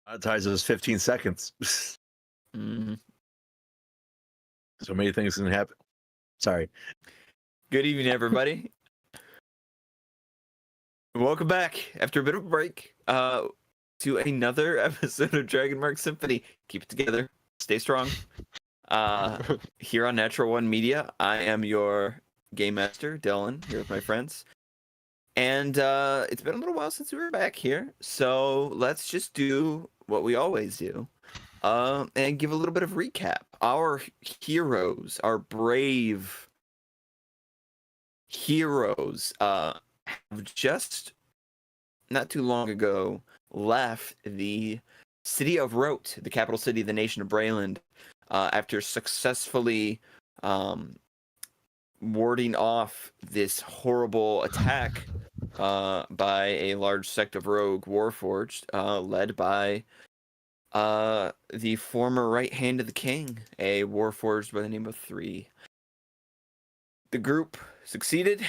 Monetize those 15 seconds. Mm. So many things can happen. Sorry. Good evening, everybody. Welcome back after a bit of a break to another episode of Dragonmark Symphony. Keep it together. Stay strong. Here on Natural One Media, I am your game master, Dylan, here with my friends. And it's been a little while since we were back here, so let's just do what we always do and give a little bit of recap. Our heroes, our brave heroes, have just not too long ago left the city of Rote, the capital city of the nation of Brayland, after successfully warding off this horrible attack by a large sect of rogue warforged, led by the former right hand of the king, a warforged by the name of 3. The group succeeded.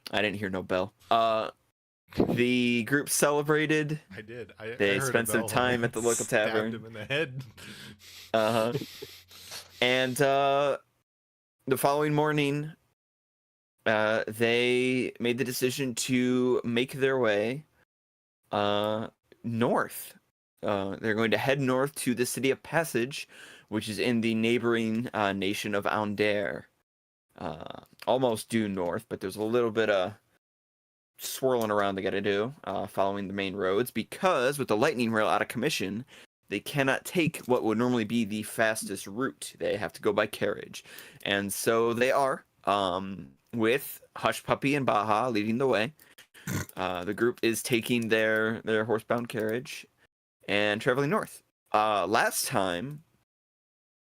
I didn't hear no bell. The group celebrated. I did. They I heard spent a some bell time and at the local tavern. Stabbed him in the head. And the following morning, they made the decision to make their way north. They're going to head north to the city of Passage, which is in the neighboring nation of Aundair. Almost due north, but there's a little bit of swirling around they got to do following the main roads, because with the lightning rail out of commission, they cannot take what would normally be the fastest route. They have to go by carriage. And so they are, with Hush Puppy and Baja leading the way. The group is taking their horsebound carriage and traveling north. Last time,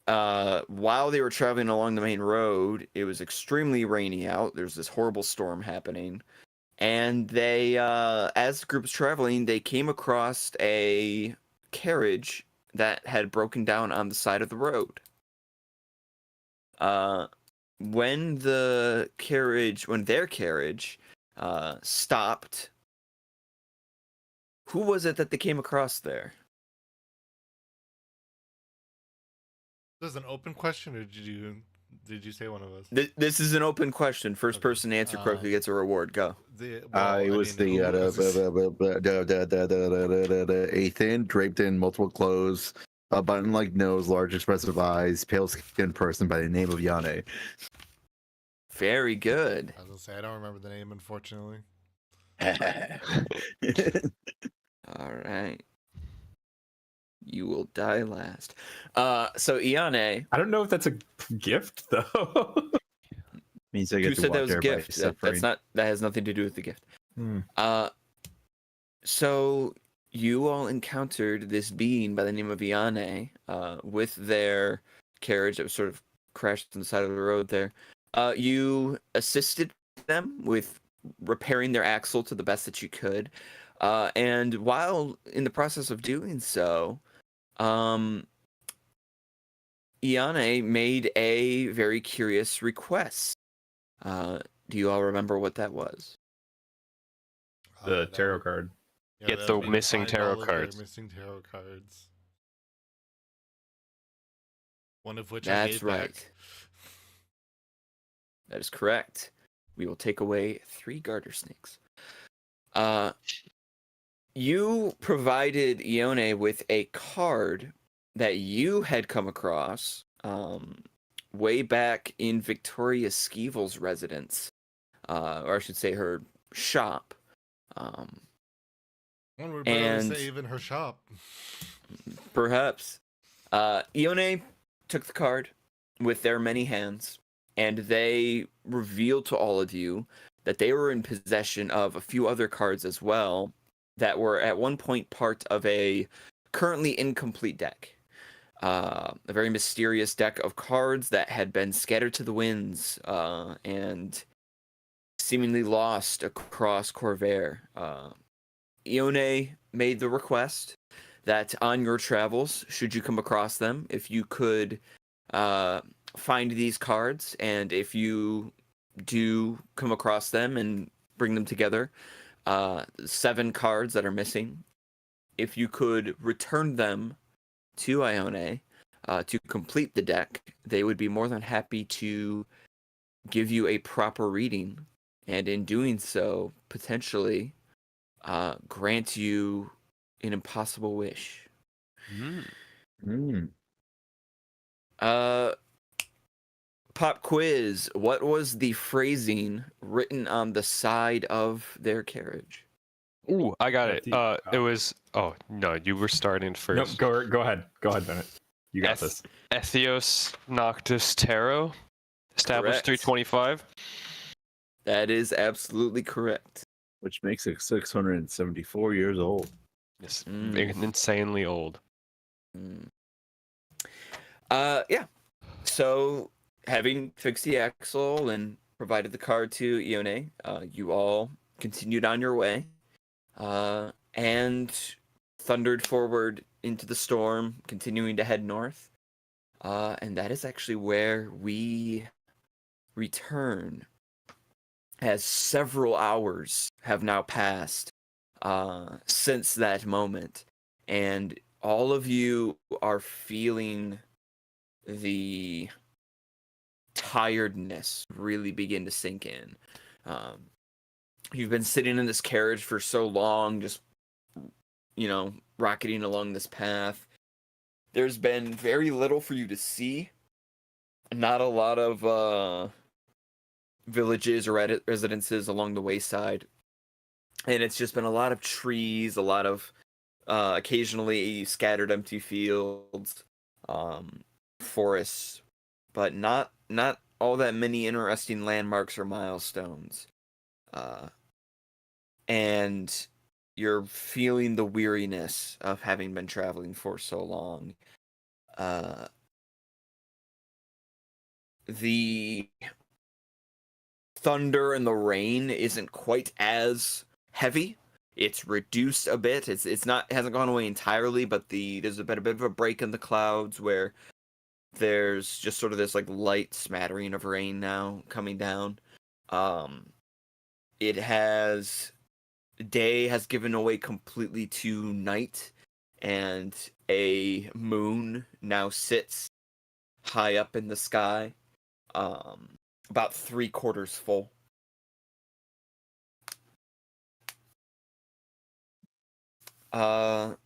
while they were traveling along the main road, it was extremely rainy out. There's this horrible storm happening. And they, as the group was traveling, they came across a carriage that had broken down on the side of the road. When their carriage stopped, who was it that they came across there? This is an open question, or did you say one of us? This is an open question. First person to answer correctly gets a reward. Go. It was the Ethan, draped in multiple clothes, a button-like nose, large expressive eyes, pale-skinned person by the name of Yane. Very good. I was gonna say I don't remember the name, unfortunately. All right. You will die last. So Iane. I don't know if that's a gift though. Means I Who get to said that watch was a everybody gift? suffering. That has nothing to do with the gift. Hmm. So you all encountered this being by the name of Iane, with their carriage that was sort of crashed on the side of the road there. You assisted them with repairing their axle to the best that you could. And while in the process of doing so, Iane made a very curious request. Do you all remember what that was? The tarot card. Yeah, Get that the would be to missing find tarot all of their cards. Missing tarot cards. One of which I That's gave right. back. That is correct. We will take away 3 garter snakes. You provided Ione with a card that you had come across way back in Victoria Skeevel's residence, or I should say her shop. One would barely say even her shop. Perhaps. Ione took the card with their many hands, and they revealed to all of you that they were in possession of a few other cards as well that were at one point part of a currently incomplete deck. A very mysterious deck of cards that had been scattered to the winds and seemingly lost across Corvair. Ione made the request that on your travels, should you come across them, if you could find these cards, and if you do come across them and bring them together. 7 cards that are missing. If you could return them to Ione to complete the deck, they would be more than happy to give you a proper reading, and in doing so, potentially grant you an impossible wish. Mm. Pop quiz. What was the phrasing written on the side of their carriage? Ooh, I got it. FD. It was. Oh no, you were starting No, first. go ahead, Bennett. You got this. Ethios Noctis Tarot, established Correct. 325. That is absolutely correct. Which makes it 674 years old. It's Mm. insanely old. Yeah. So, having fixed the axle and provided the card to Ione, you all continued on your way, and thundered forward into the storm, continuing to head north. And that is actually where we return, as several hours have now passed since that moment, and all of you are feeling the tiredness really begin to sink in. You've been sitting in this carriage for so long, just, rocketing along this path. There's been very little for you to see. Not a lot of villages or residences along the wayside. And it's just been a lot of trees, a lot of occasionally scattered empty fields, forests, but not all that many interesting landmarks or milestones. And you're feeling the weariness of having been traveling for so long. The thunder and the rain isn't quite as heavy. It's reduced a bit. It hasn't gone away entirely, but there's been a bit of a break in the clouds where there's just sort of this like light smattering of rain now coming down. Day has given away completely to night, and a moon now sits high up in the sky, about 3/4 full. At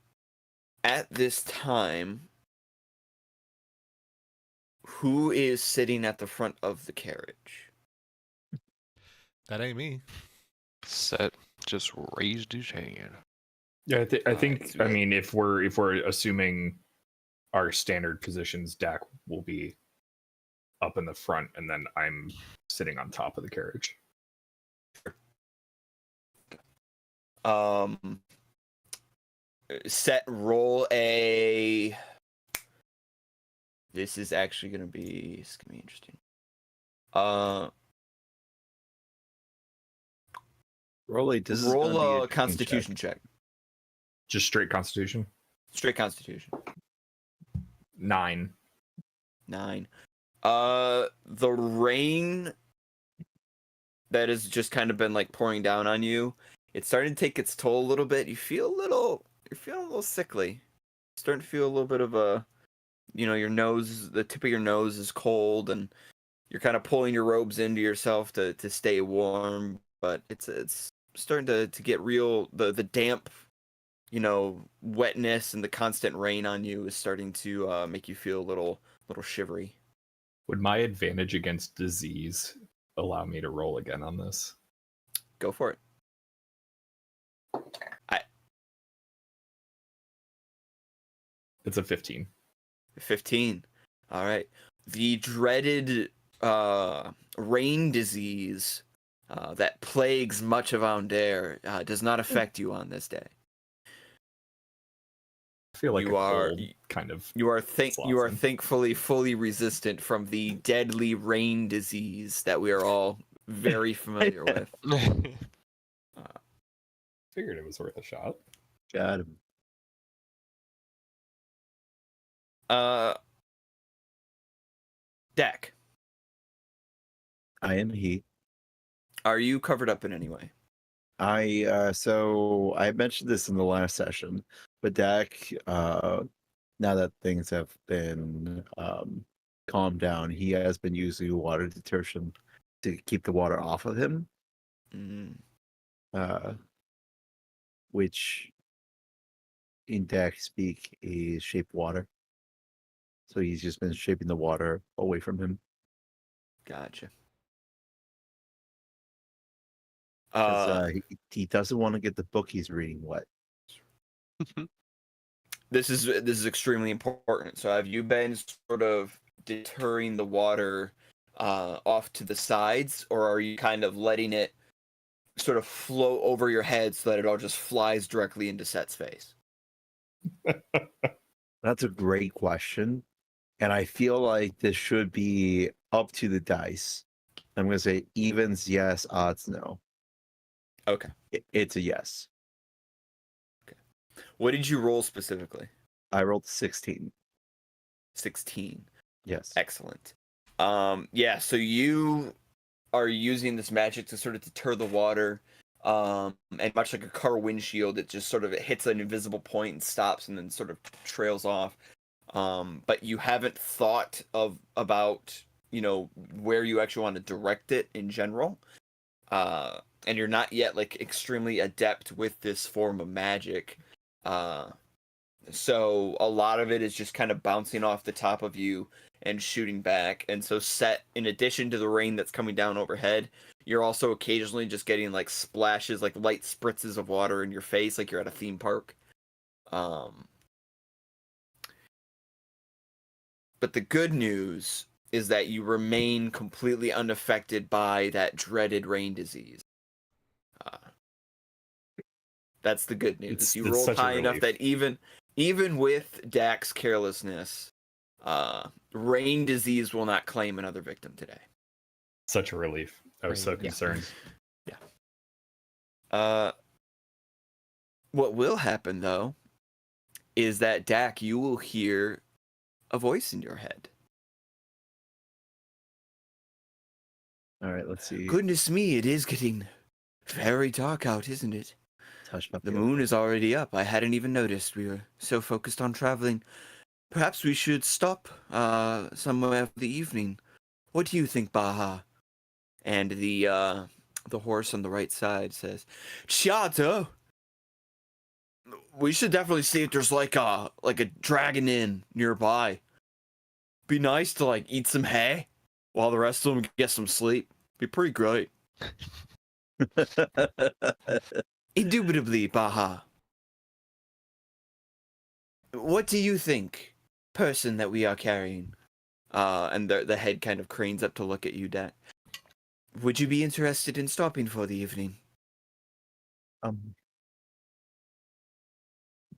this time, who is sitting at the front of the carriage? That ain't me. Set just raised his hand. Yeah, I think. Right. I mean, if we're assuming our standard positions, Dak will be up in the front, and then I'm sitting on top of the carriage. Set, roll a. This is actually gonna be. It's gonna be interesting. Roll a Constitution check. Just straight Constitution. Straight Constitution. 9. 9. The rain that has just kind of been like pouring down on you, it's starting to take its toll a little bit. You're feeling a little sickly. Starting to feel a little bit of a, your nose, the tip of your nose is cold, and you're kind of pulling your robes into yourself to stay warm. But it's starting to get real. The damp, wetness and the constant rain on you is starting to make you feel a little shivery. Would my advantage against disease allow me to roll again on this? Go for it. It's a 15. 15. All right. The dreaded rain disease that plagues much of Aundair does not affect you on this day. I feel like You are slots in. thankfully fully resistant from the deadly rain disease that we are all very familiar with. Figured it was worth a shot. Got him. Dak, I am he. are you covered up in any way? So I mentioned this in the last session, but Dak, now that things have been calmed down, he has been using water detergent to keep the water off of him, uh, which in Dak speak is shape water. So he's just been shaping the water away from him. Gotcha. 'Cause, he doesn't want to get the book he's reading wet. This is extremely important. So have you been sort of deterring the water off to the sides, or are you kind of letting it sort of flow over your head so that it all just flies directly into Set's face? That's a great question. And I feel like this should be up to the dice. I'm going to say evens, yes, odds, no. Okay. It's a yes. What did you roll specifically? I rolled 16. 16. Yes. Excellent. Yeah, so you are using this magic to sort of deter the water. And much like a car windshield, it just sort of it hits an invisible point and stops and then sort of trails off. But you haven't thought about where you actually want to direct it in general. And you're not yet like extremely adept with this form of magic. So a lot of it is just kind of bouncing off the top of you and shooting back. And so Set, in addition to the rain that's coming down overhead, you're also occasionally just getting like splashes, like light spritzes of water in your face, like you're at a theme park. But the good news is that you remain completely unaffected by that dreaded rain disease. That's the good news. You rolled high enough that even with Dak's carelessness, rain disease will not claim another victim today. Such a relief. I was so Rain. concerned. Yeah. What will happen though is that Dak, you will hear a voice in your head. All right, let's see. Goodness me, it is getting very dark out, isn't it? Touch up The moon is already up. I hadn't even noticed. We were so focused on traveling. Perhaps we should stop somewhere for the evening. What do you think, Baha? And the horse on the right side says, Chato, we should definitely see if there's like a dragon inn nearby. Be nice to like eat some hay while the rest of them get some sleep. Be pretty great. Indubitably, Baha. What do you think, person that we are carrying? And the head kind of cranes up to look at you, Dak. Would you be interested in stopping for the evening?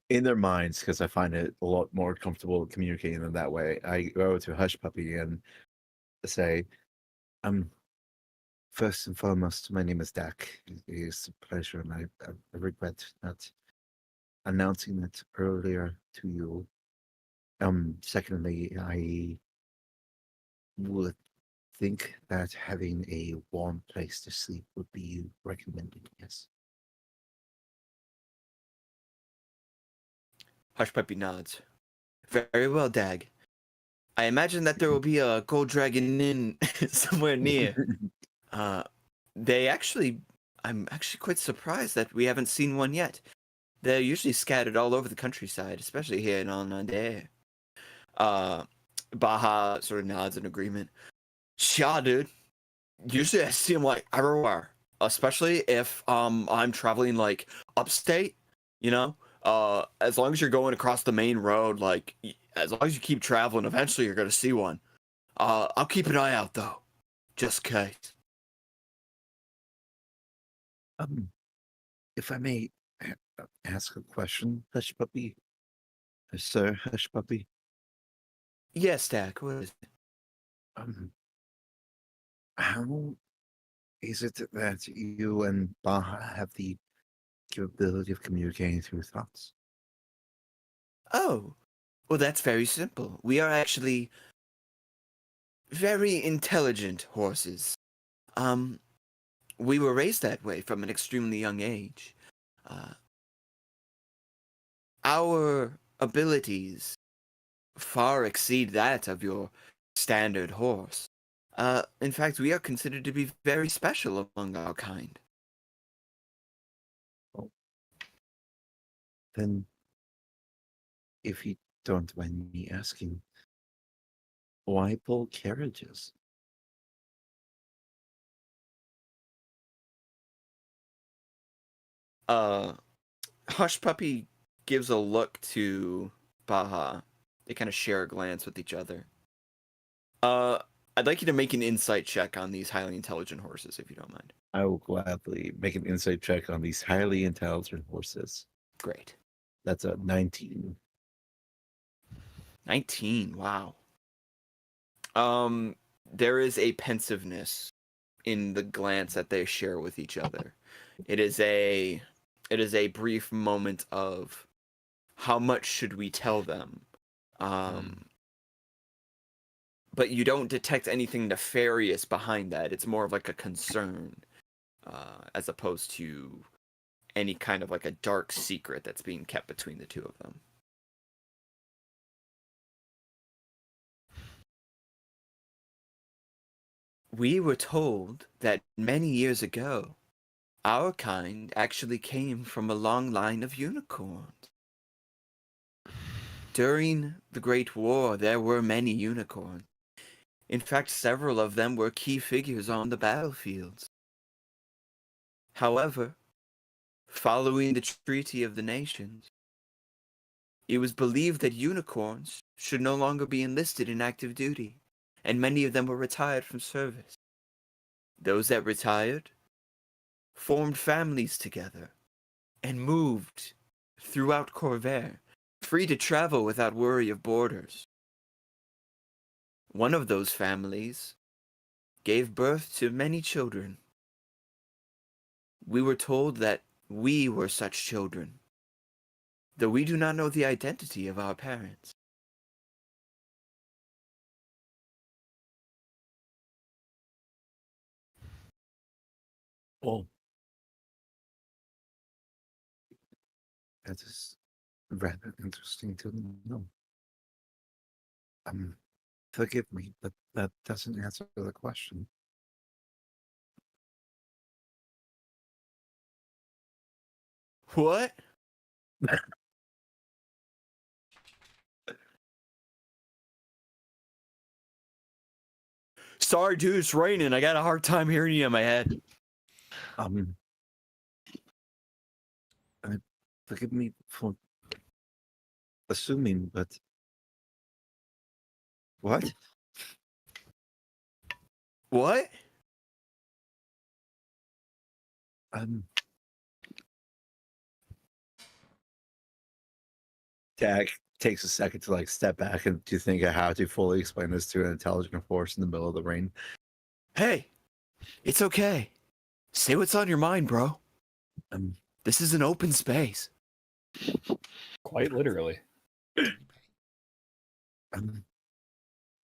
In their minds, because I find it a lot more comfortable communicating them that way, I go to Hush Puppy and say, first and foremost, my name is Dak. It is a pleasure, and I regret not announcing it earlier to you. Secondly, I would think that having a warm place to sleep would be recommended, yes. Hush Puppy nods. Very well, Dag. I imagine that there will be a gold dragon inn somewhere near. I'm actually quite surprised that we haven't seen one yet. They're usually scattered all over the countryside, especially here in Alnade. Baha sort of nods in agreement. Yeah, dude. Usually I see them like everywhere, especially if I'm traveling like upstate, you know? As long as you're going across the main road, like as long as you keep traveling, eventually you're gonna see one. I'll keep an eye out though, just in case. If I may ask a question, Hush Puppy, Sir Hush Puppy. Yes, Dak. What is it? How is it that you and Baha have the capability of communicating through thoughts? Oh, well, that's very simple. We are actually very intelligent horses. we were raised that way from an extremely young age. Our abilities far exceed that of your standard horse. In fact, we are considered to be very special among our kind. Then, if you don't mind me asking, why pull carriages? Hush Puppy gives a look to Baha. They kind of share a glance with each other. I'd like you to make an insight check on these highly intelligent horses, if you don't mind. I will gladly make an insight check on these highly intelligent horses. Great. That's a 19. 19, wow. There is a pensiveness in the glance that they share with each other. It is a brief moment of how much should we tell them? But you don't detect anything nefarious behind that. It's more of like a concern, as opposed to any kind of like a dark secret that's being kept between the two of them. We were told that many years ago, our kind actually came from a long line of unicorns. During the Great War, there were many unicorns. In fact, several of them were key figures on the battlefields. However, following the Treaty of the Nations, it was believed that unicorns should no longer be enlisted in active duty, and many of them were retired from service. Those that retired formed families together and moved throughout Corvair, free to travel without worry of borders. One of those families gave birth to many children. We were told that we were such children, though we do not know the identity of our parents. Oh. That is rather interesting to know. Forgive me, but that doesn't answer the question. What? Sorry, dude, it's raining. I got a hard time hearing you in my head. Forgive me for assuming, but what? What? Dak takes a second to step back and to think of how to fully explain this to an intelligent horse in the middle of the rain. Hey, it's okay. Say what's on your mind, bro. This is an open space. Quite literally.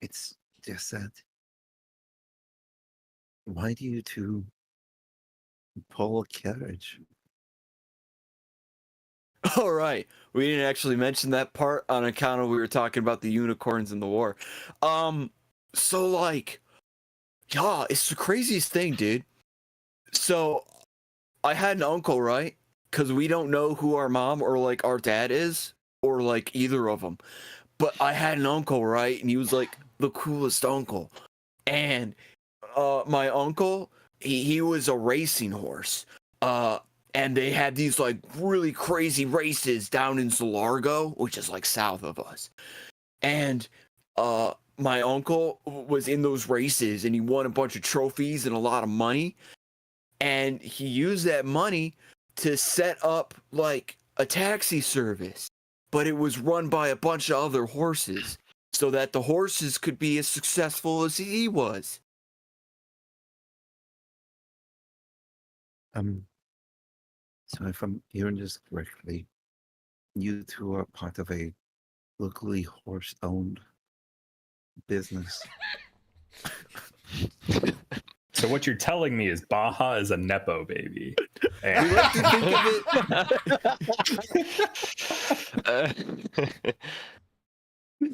It's just that. Why do you two pull a carriage? All right. We didn't actually mention that part on account of we were talking about the unicorns in the war. So yeah, it's the craziest thing, dude. So I had an uncle, right? Because we don't know who our mom or our dad is, or either of them. But I had an uncle, right? And he was the coolest uncle. And my uncle, he was a racing horse. And they had these really crazy races down in Zalargo, which is south of us. And my uncle was in those races and he won a bunch of trophies and a lot of money. And he used that money to set up a taxi service, but it was run by a bunch of other horses so that the horses could be as successful as he was. So if I'm hearing this correctly, you two are part of a locally horse-owned business. So what you're telling me is Baja is a nepo baby. We And like to think of it.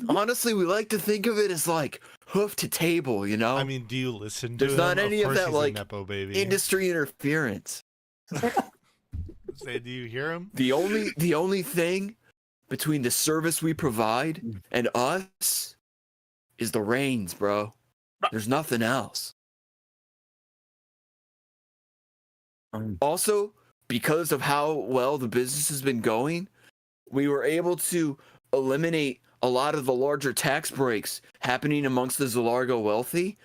Honestly, we like to think of it as like hoof to table. You know, I mean, do you listen to there's him? not any of course that he's a like nepo baby. industry interference. Say, do you hear him? The only thing between the service we provide and us is the reins, bro. There's nothing else. Also, because of how well the business has been going, we were able to eliminate a lot of the larger tax breaks happening amongst the Zalargo wealthy.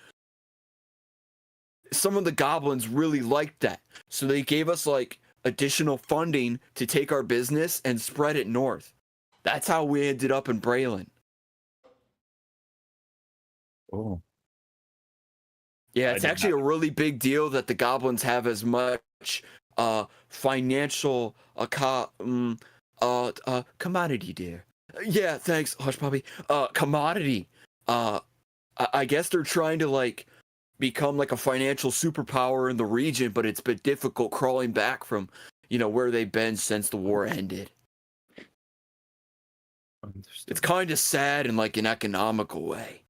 Some of the goblins really liked that. So they gave us like additional funding to take our business and spread it north. That's how we ended up in Braylon. Oh, Yeah, I it's did actually not- a really big deal that the goblins have as much financial commodity, dear. Yeah, thanks, Hush Puppy. Commodity. I guess they're trying to like become like a financial superpower in the region, but it's been difficult crawling back from, where they've been since the war ended. understood. It's kind of sad in like an economical way.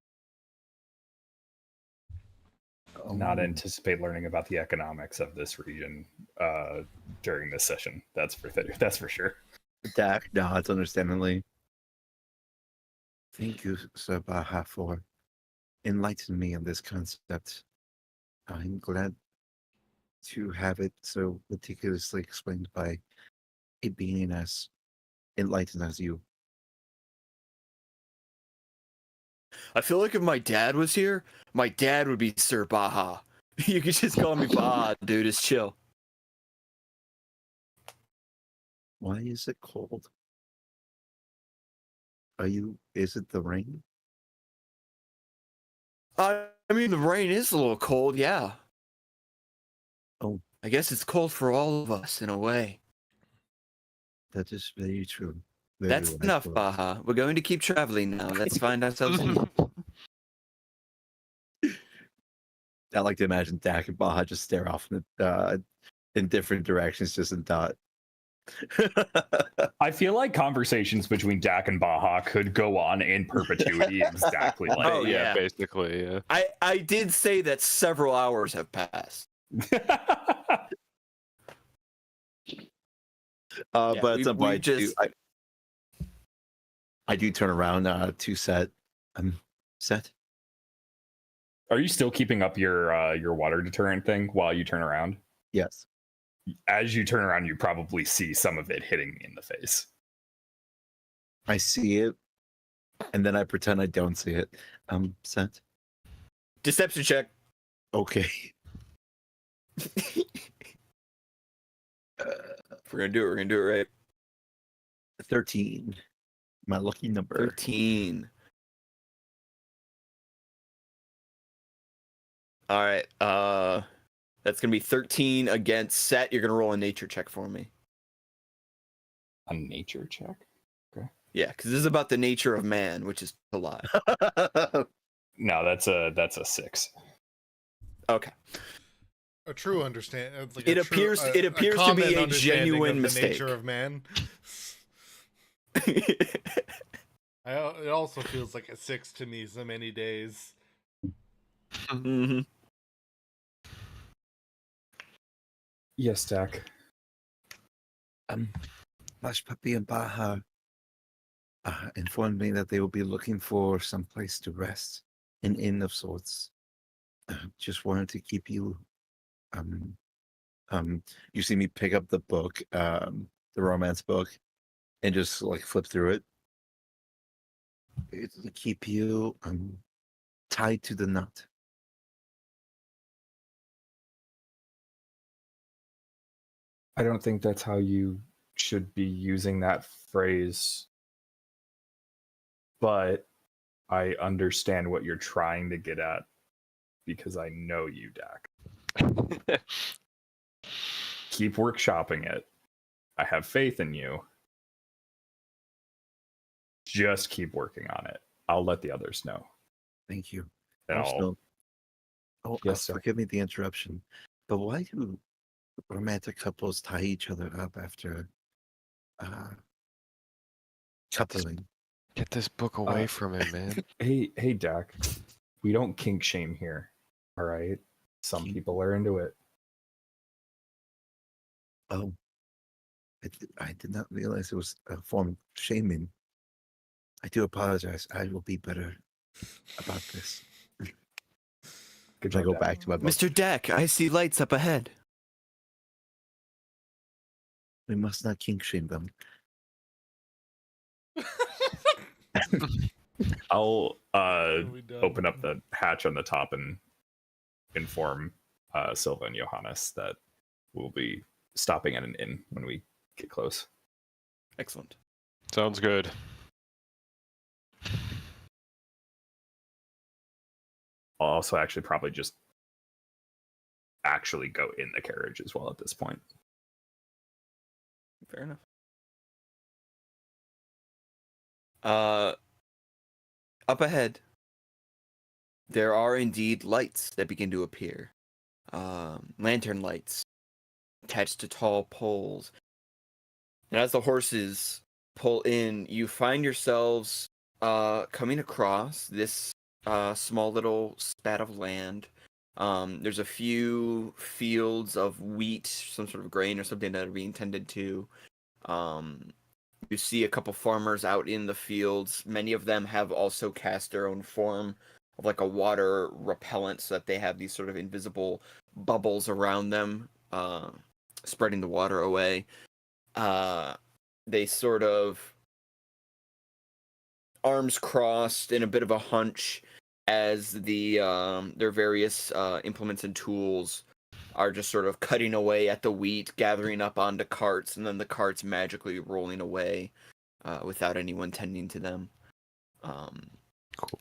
not anticipate learning about the economics of this region during this session. That's for sure. Dak nods understandingly. Thank you, Sir Baha, for enlightening me on this concept. I'm glad to have it so meticulously explained by a being as enlightened as you. I feel like if my dad was here, my dad would be Sir Baha. You could just call me Baha, dude. It's chill. Why is it cold? Is it the rain? I mean, the rain is a little cold, yeah. Oh. I guess it's cold for all of us in a way. That is very true. Very That's wise enough, words. Baha. We're going to keep traveling now. Let's find ourselves in. I like to imagine Dak and Baha just stare off in different directions, just in thought. I feel like conversations between Dak and Baha could go on in perpetuity, exactly like. Oh, yeah. Basically, yeah. I did say that several hours have passed. But at some we point, I do turn around to Set. Set. Are you still keeping up your water deterrent thing while you turn around? Yes. As you turn around, you probably see some of it hitting me in the face. I see it, and then I pretend I don't see it. Set. Deception check. Okay. If we're gonna do it right. 13. My lucky number. 13. All right. That's gonna be 13 against Set. You're gonna roll a nature check for me. A nature check? Yeah, because this is about the nature of man, which is a lot. No, that's a 6. Okay. A true understand. Like It a appears- true, it appears to common be a understanding genuine of mistake. The nature of man. It also feels like a 6 to me. So many days. Mm-hmm. Yes, Dak. Hush Puppy and Baha informed me that they will be looking for some place to rest, an inn of sorts. Just wanted to keep you. You see me pick up the book, the romance book, and just like flip through it. It'll keep you tied to the knot. I don't think that's how you should be using that phrase, but I understand what you're trying to get at because I know you, Dak. Keep workshopping it. I have faith in you. Just keep working on it. I'll let the others know. Thank you. And Oh, Yes, sir. forgive me the interruption, but why do romantic couples tie each other up after uh, coupling? Get this book away Uh, from him, man. Hey, Dak. We don't kink shame here. All right. Some people are into it. Oh, I did not realize it was a form of shaming. I do apologize. I will be better about this. Good I job, go Dak. back to my book. Mr. Deck, I see lights up ahead. We must not kink shame them. I'll Are we done? open up the hatch on the top and inform Silva and Johannes that we'll be stopping at an inn when we get close. Excellent. Sounds good. I'll also actually probably just actually go in the carriage as well at this point. Fair enough. Up ahead, there are indeed lights that begin to appear. Lantern lights attached to tall poles. And as the horses pull in, you find yourselves coming across this small little spat of land. There's a few fields of wheat, some sort of grain or something that are being tended to. You see a couple farmers out in the fields. Many of them have also cast their own form of like a water repellent so that they have these sort of invisible bubbles around them, spreading the water away. They sort of arms crossed in a bit of a hunch as their various implements and tools are just sort of cutting away at the wheat, gathering up onto carts, and then the carts magically rolling away without anyone tending to them.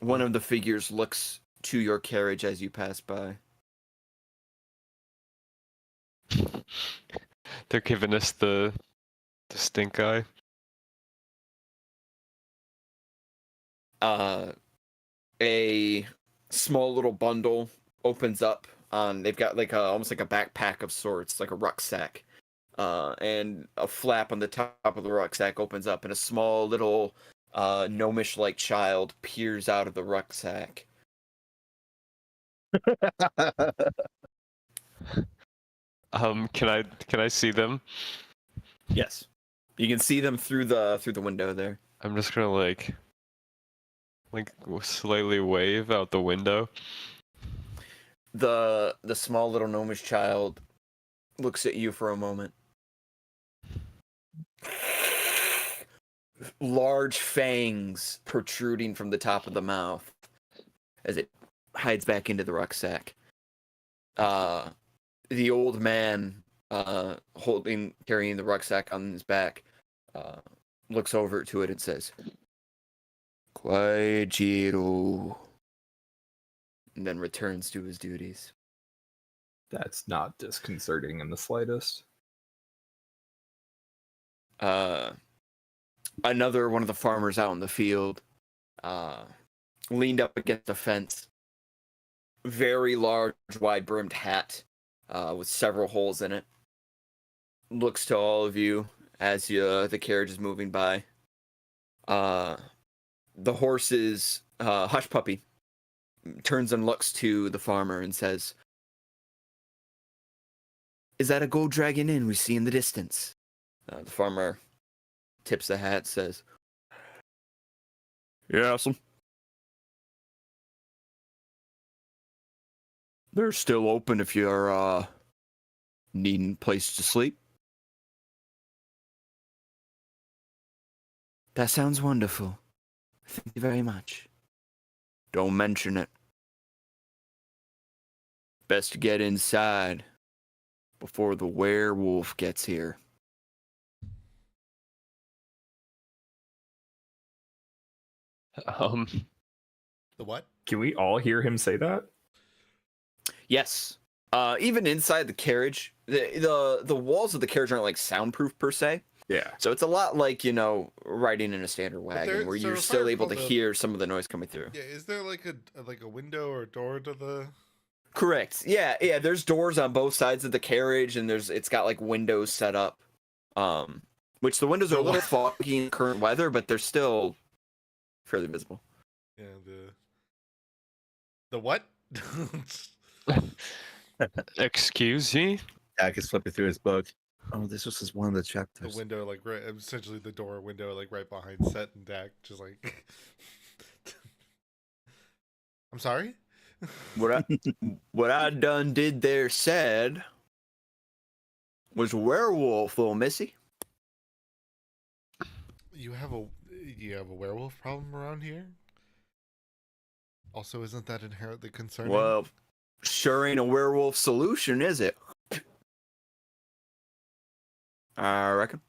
One of the figures looks to your carriage as you pass by. They're giving us the stink eye. A small little bundle opens up. They've got like almost like a backpack of sorts, like a rucksack. And a flap on the top of the rucksack opens up, and a small little gnomish-like child peers out of the rucksack. Can I see them? Yes, you can see them through the window there. I'm just gonna like slightly wave out the window. The small little gnomish child looks at you for a moment. Large fangs protruding from the top of the mouth as it hides back into the rucksack. The old man carrying the rucksack on his back looks over to it and says, "Quiet, Jiro," and then returns to his duties. That's not disconcerting in the slightest. Another one of the farmers out in the field leaned up against the fence. Very large, wide-brimmed hat with several holes in it. Looks to all of you as the carriage is moving by. The horse's hush puppy turns and looks to the farmer and says, "Is that a gold dragon inn we see in the distance?" The farmer tips the hat, says, "Yes. They're still open if you're needing a place to sleep." "That sounds wonderful. Thank you very much." "Don't mention it. Best to get inside before the werewolf gets here." The what? Can we all hear him say that? Yes. Even inside the carriage, the walls of the carriage aren't like soundproof per se. Yeah. So it's a lot like, riding in a standard wagon where so you're if I still able to recall hear some of the noise coming through. Yeah, is there like a window or a door to the? Correct. Yeah. There's doors on both sides of the carriage, and it's got like windows set up. Which the windows are a little foggy in current weather, but they're still fairly visible. Yeah, the what? Excuse me? Dak is flipping through his book. Oh, this was just one of the The chapters. window, like right, essentially the door window, like right behind Set and Dak, just like. I'm sorry. What I done did there said was werewolf, little missy. You have a werewolf problem around here. Also, isn't that inherently concerning? Well, sure ain't a werewolf solution, is it? I reckon.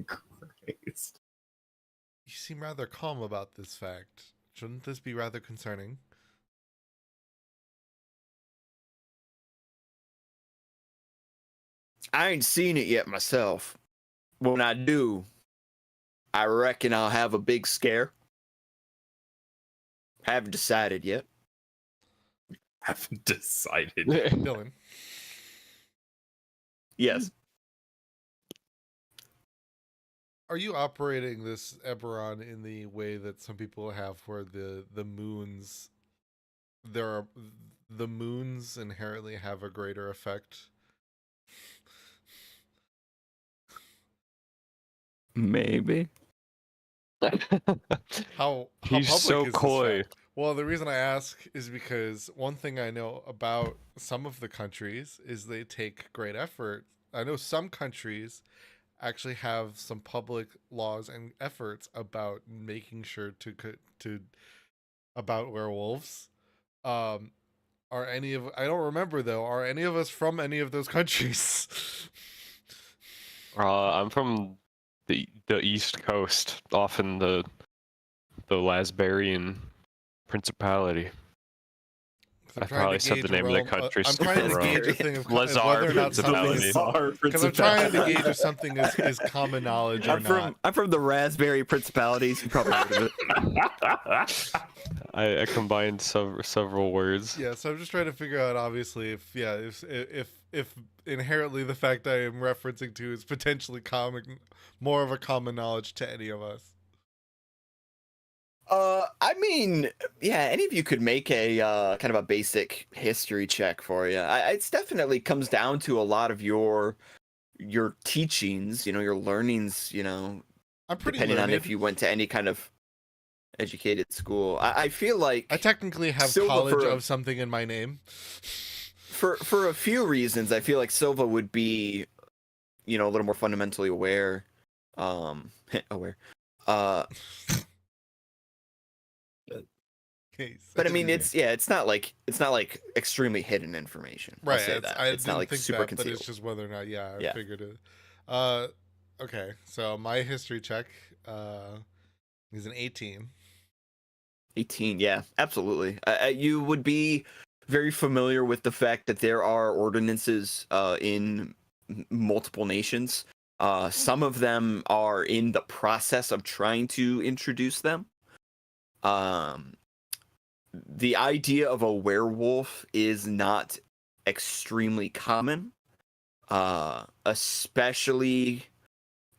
Christ. You seem rather calm about this fact. Shouldn't this be rather concerning? I ain't seen it yet myself. When I do, I reckon I'll have a big scare. Haven't decided yet. Haven't decided. Dylan, Yes. are you operating this Eberron in the way that some people have, where the moons, the moons inherently have a greater effect? Maybe. How He's public so is this coy. fact? Well, the reason I ask is because one thing I know about some of the countries is they take great effort. I know some countries actually have some public laws and efforts about making sure to about werewolves. Are any of I don't remember though. Are any of us from any of those countries? I'm from the East Coast, off in the Lasbarian Principality. I probably said the name of the country. I'm trying to wrong. gauge a thing of Lazar whether or not something Principality. is, because I'm trying to gauge if something is common knowledge or not. I'm from the Raspberry Principalities. You probably heard of it. I combined several words. Yeah, so I'm just trying to figure out, obviously, if inherently the fact I am referencing to is potentially more of a common knowledge to any of us. I mean, yeah, any of you could make a kind of a basic history check for you. It's definitely comes down to a lot of your teachings, your learnings, I'm pretty depending on learned. if you went to any kind of educated school. I feel like I technically have Silva college of something in my name. for a few reasons, I feel like Silva would be, a little more fundamentally aware. Aware. But I mean, it's not like extremely hidden information. I'll Right. say that. I It's not didn't like think super that, but concealed. it's just whether or not. Yeah, I Yeah. figured it. Okay. So my history check is an 18. 18, yeah, absolutely. You would be very familiar with the fact that there are ordinances in multiple nations. Some of them are in the process of trying to introduce them. The idea of a werewolf is not extremely common, especially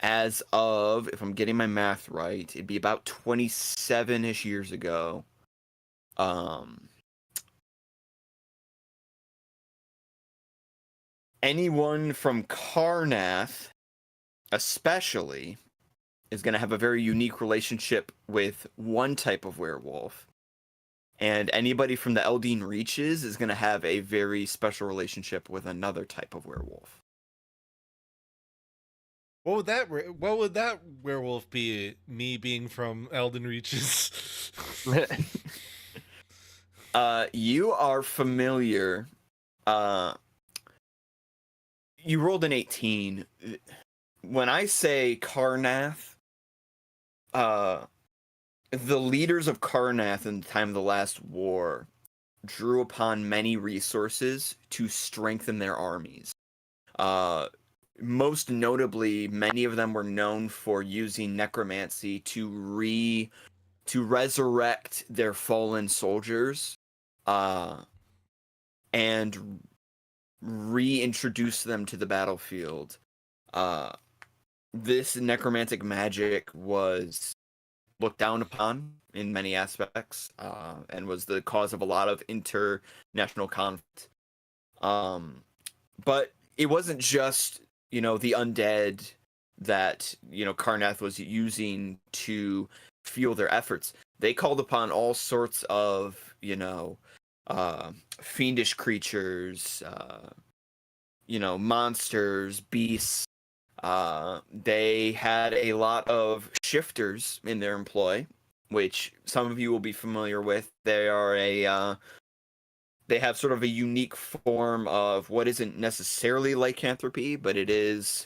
as of, if I'm getting my math right, it'd be about 27-ish years ago. Anyone from Karnath, especially, is going to have a very unique relationship with one type of werewolf. And anybody from the Eldine Reaches is going to have a very special relationship with another type of werewolf. What would that werewolf be? Me being from Elden Reaches. You are familiar. You rolled an 18. When I say Karnath, the leaders of Karnath in the time of the last war drew upon many resources to strengthen their armies. Most notably, many of them were known for using necromancy to resurrect their fallen soldiers and reintroduce them to the battlefield. This necromantic magic was looked down upon in many aspects, and was the cause of a lot of international conflict. But it wasn't just, the undead that, Karnath was using to fuel their efforts. They called upon all sorts of, fiendish creatures, monsters, beasts. They had a lot of shifters in their employ, which some of you will be familiar with. They are they have sort of a unique form of what isn't necessarily lycanthropy, but it is,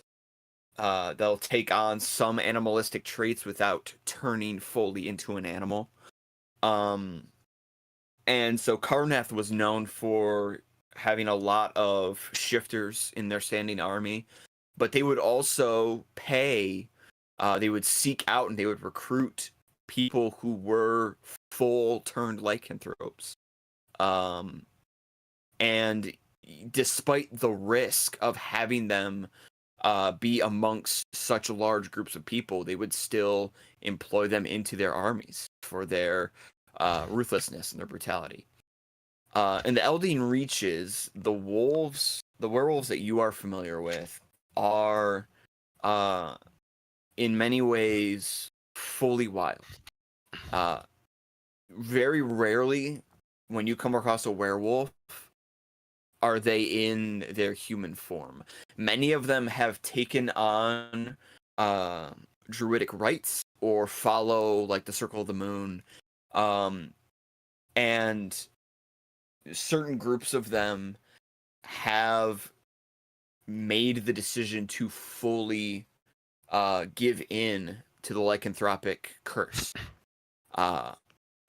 they'll take on some animalistic traits without turning fully into an animal. And so Karnath was known for having a lot of shifters in their standing army, but they would also pay, they would seek out and they would recruit people who were full-turned lycanthropes. And despite the risk of having them be amongst such large groups of people, they would still employ them into their armies for their ruthlessness and their brutality. In the Eldeen Reaches, the werewolves that you are familiar with are, in many ways, fully wild. Very rarely, when you come across a werewolf, are they in their human form. Many of them have taken on druidic rites or follow like the Circle of the Moon, and certain groups of them have made the decision to fully give in to the lycanthropic curse.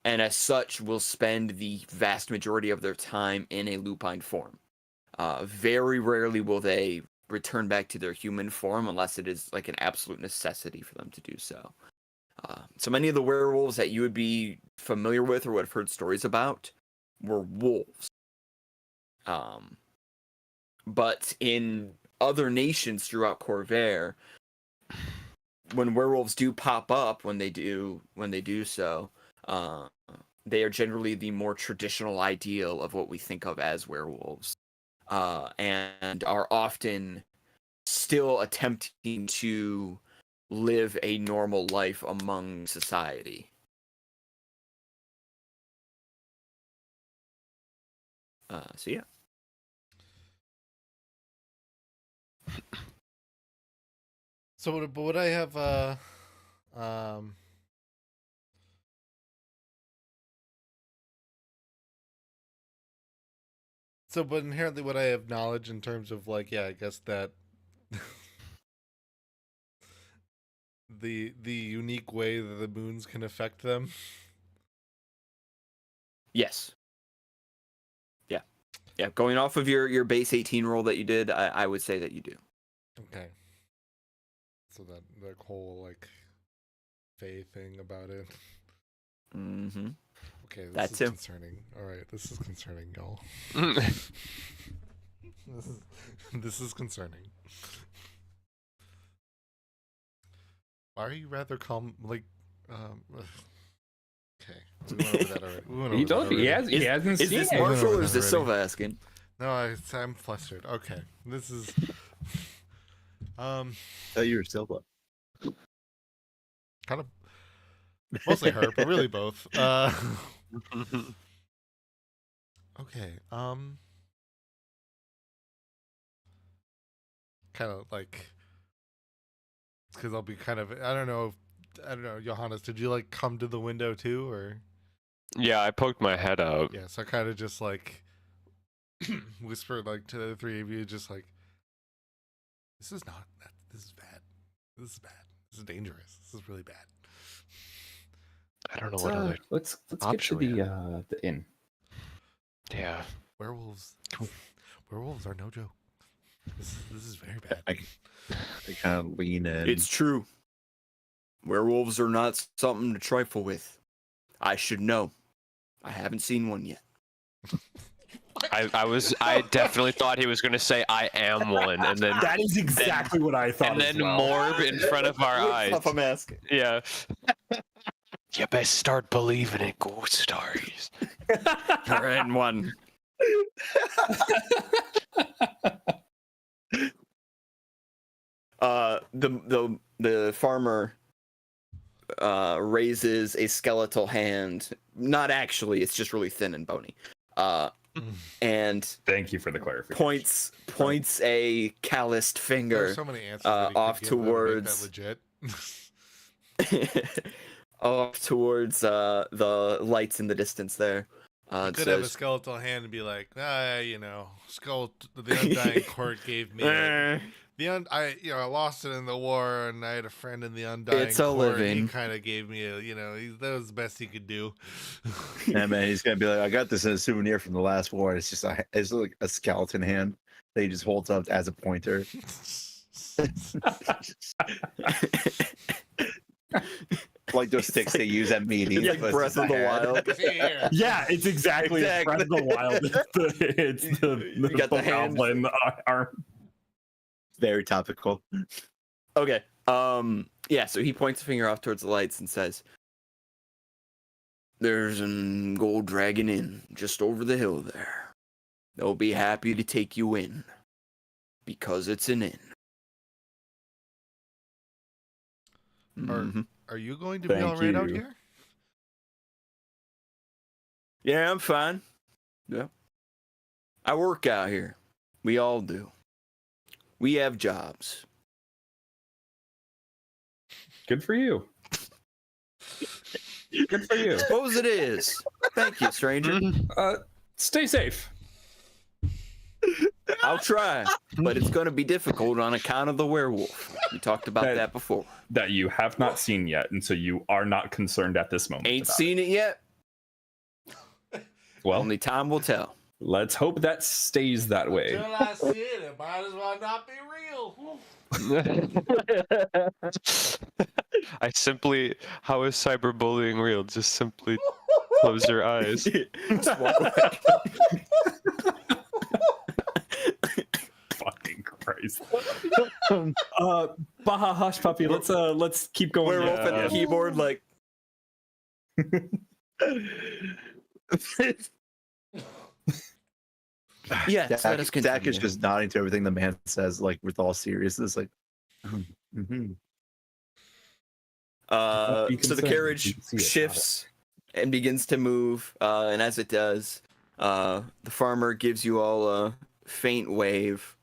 And as such, will spend the vast majority of their time in a lupine form. Very rarely will they return back to their human form unless it is like an absolute necessity for them to do so. So many of the werewolves that you would be familiar with or would have heard stories about were wolves. But in other nations throughout Corvair, when werewolves do pop up, when they do so, they are generally the more traditional ideal of what we think of as werewolves, and are often still attempting to live a normal life among society. So yeah. So would I have so but inherently would I have knowledge in terms of like, yeah, I guess that the unique way that the moons can affect them? Yes. Yeah, going off of your base 18 roll that you did, I would say that you do. Okay. So that whole like fae thing about it. Mm-hmm. Okay, That's is him. concerning. All right, this is concerning, y'all. This is concerning. Why are you rather calm? Like, okay, we went over that already. He told you he hasn't Is seen this it. Marshall or is this already. Silva asking? No, I'm flustered. Okay, this is Tell you Silva. kind of mostly her, but really both. Okay, kind of like, because I'll be kind of, I don't know, Johannes, did you like come to the window too, or? Yeah, I poked my head out. Yeah, so I kind of just like whispered like to the three of you, just like, this is bad. This is bad. This is dangerous. This is really bad. I don't know what other. Let's get to option we the inn. Yeah. Werewolves are no joke. This is very bad. I kind of lean in. It's true. Werewolves are not something to trifle with. I should know. I haven't seen one yet. I definitely thought he was gonna say I am one, and then That is exactly what I thought. and as then well. Morb in front of our eyes. Off a mask. Yeah. You best start believing in ghost stories. You're in one. The farmer raises a skeletal hand. Not actually, it's just really thin and bony. And Thank you for the clarification. points a calloused finger There's so many answers that he could off give that would make towards that legit. off towards the lights in the distance there. You It could have a says, skeletal hand and be like, the Undying Court gave me it. I lost it in the war, and I had a friend in the Undying It's a Court. He living. kind of gave me that was the best he could do. Yeah, man, he's gonna be like, I got this as a souvenir from the last war. It's just it's like a skeleton hand that he just holds up as a pointer. Like those sticks they use at meetings. It's like but Breath of the a hand. Wild. Here. Yeah, it's exactly Breath of the Wild. It's the got the hand. goblin arm. Very topical. Okay. Yeah, so he points a finger off towards the lights and says, "There's an gold dragon inn just over the hill there. They'll be happy to take you in because it's an inn." Mhm. Are you going to be Thank all right out you. here? Yeah, I'm fine. Yeah. I work out here. We all do. We have jobs. Good for you. Good for you. Suppose it is. Thank you, stranger. Stay safe. I'll try, but it's going to be difficult on account of the werewolf. We talked about that before. That you have not seen yet, and so you are not concerned at this moment. Ain't about seen it yet. it. Well, Only time will tell. let's hope that stays that way. Until I see it, it might as well not be real. How is cyberbullying real? Just simply close your eyes. Fucking Christ. Baja Hush Puppy, let's keep going. Werewolf at the keyboard, like. Yeah, let us continue. Dak is just nodding to everything the man says, like with all seriousness, like. Mm-hmm. So the carriage shifts and begins to move, and as it does, the farmer gives you all a faint wave.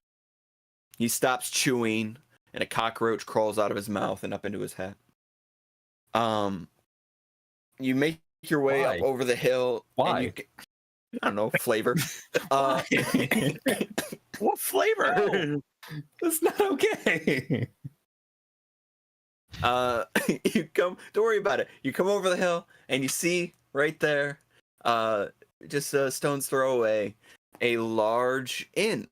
He stops chewing, and a cockroach crawls out of his mouth and up into his hat. You make your way Why? up over the hill. Why? And I don't know, flavor. What flavor? No. That's not okay. You come. Don't worry about it. You come over the hill, and you see right there, just a stone's throw away, a large inn,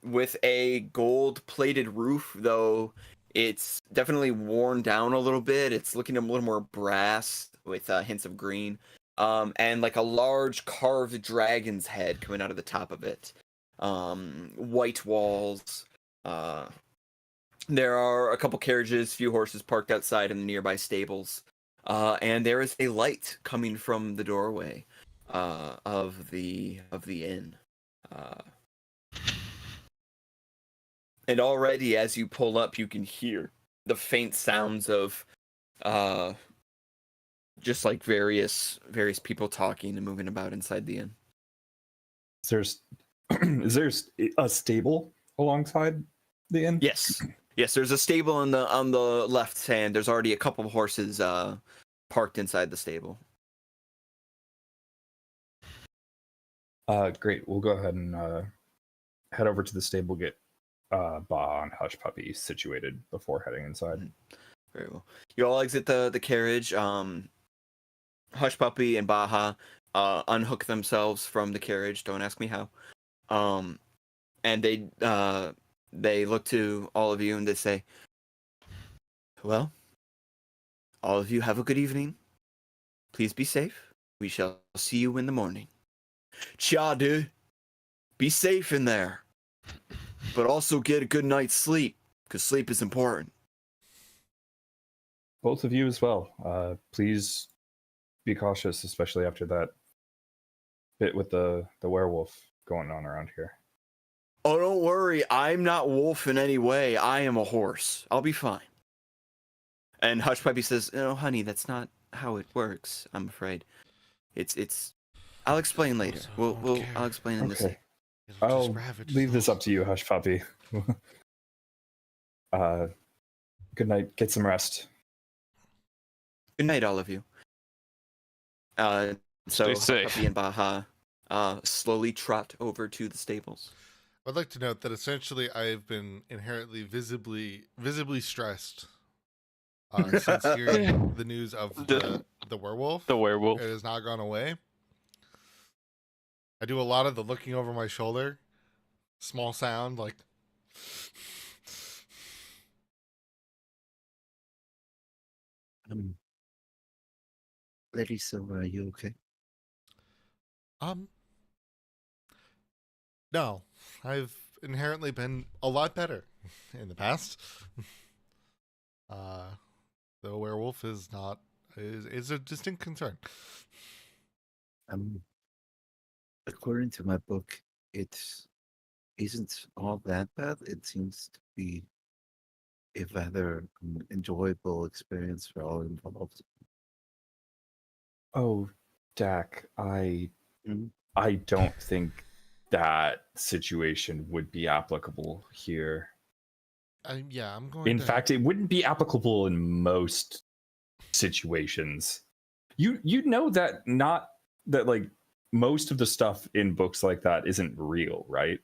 with a gold-plated roof. Though it's definitely worn down a little bit. It's looking a little more brass with hints of green. And like a large carved dragon's head coming out of the top of it. White walls. There are a couple carriages, few horses parked outside in the nearby stables. And there is a light coming from the doorway of the inn. And already as you pull up, you can hear the faint sounds of just like various people talking and moving about inside the inn. Is there a stable alongside the inn? Yes, there's a stable on the left hand. There's already a couple of horses parked inside the stable. Great. We'll go ahead and head over to the stable, get Ba and Hush Puppy situated before heading inside. Very well. You all exit the carriage. Hush Puppy and Baja unhook themselves from the carriage. Don't ask me how. And they look to all of you and they say, "Well, all of you have a good evening. Please be safe. We shall see you in the morning." Cha, dude. Be safe in there. But also get a good night's sleep, because sleep is important. Both of you as well. Please be cautious, especially after that bit with the werewolf going on around here. Oh, don't worry. I'm not wolf in any way. I am a horse. I'll be fine. And Hush Puppy says, "No, honey, that's not how it works. I'm afraid. It's. I'll explain later. I'll explain in this. Okay. I'll leave this up to you, Hush Puppy. Good night. Get some rest. Good night, all of you." So Stay Hush safe. Puppy and Baha slowly trot over to the stables. I'd like to note that essentially I've been inherently visibly stressed since hearing the news of the werewolf. The werewolf. It has not gone away. I do a lot of the looking over my shoulder, small sound like. Lady Silver, are you okay? No, I've inherently been a lot better in the past. The werewolf is a distinct concern. According to my book, it isn't all that bad. It seems to be a rather enjoyable experience for all involved. Oh, Dak, I Mhm. don't think that situation would be applicable here. I'm going. In fact, it wouldn't be applicable in most situations. You know that like most of the stuff in books like that isn't real, right?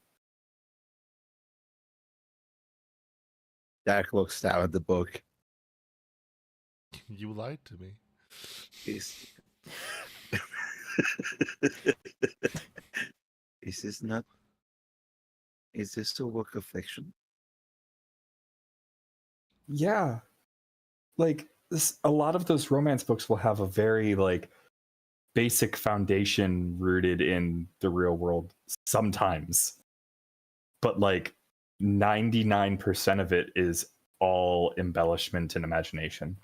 Dak looks down at the book. You lied to me. Is Is this a work of fiction? Yeah. Like a lot of those romance books will have a very like basic foundation rooted in the real world sometimes. But like 99% of it is all embellishment and imagination.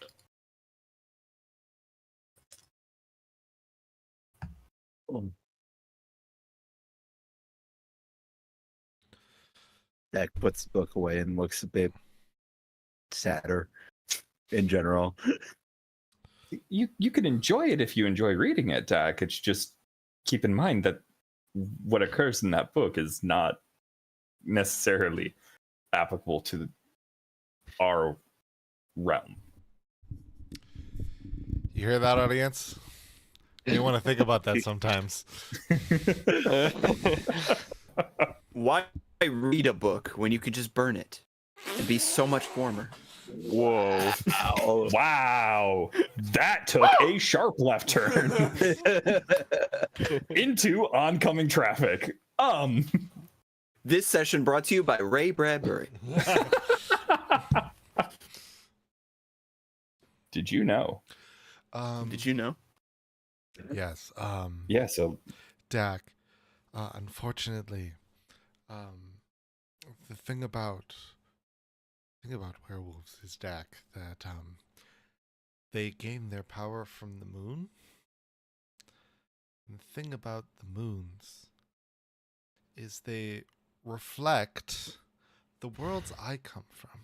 Oh. Dak puts the book away and looks a bit sadder in general. You can enjoy it if you enjoy reading it, Dak. It's just keep in mind that what occurs in that book is not necessarily applicable to our realm. You hear that, audience? You want to think about that sometimes. Why read a book when you could just burn it and be so much warmer? Whoa. Wow. That took a sharp left turn into oncoming traffic. This session brought to you by Ray Bradbury. Did you know? Did you know? Yes. Yeah, so Dak, unfortunately, the thing about werewolves is, Dak, that they gain their power from the moon. And the thing about the moons is they reflect the worlds I come from.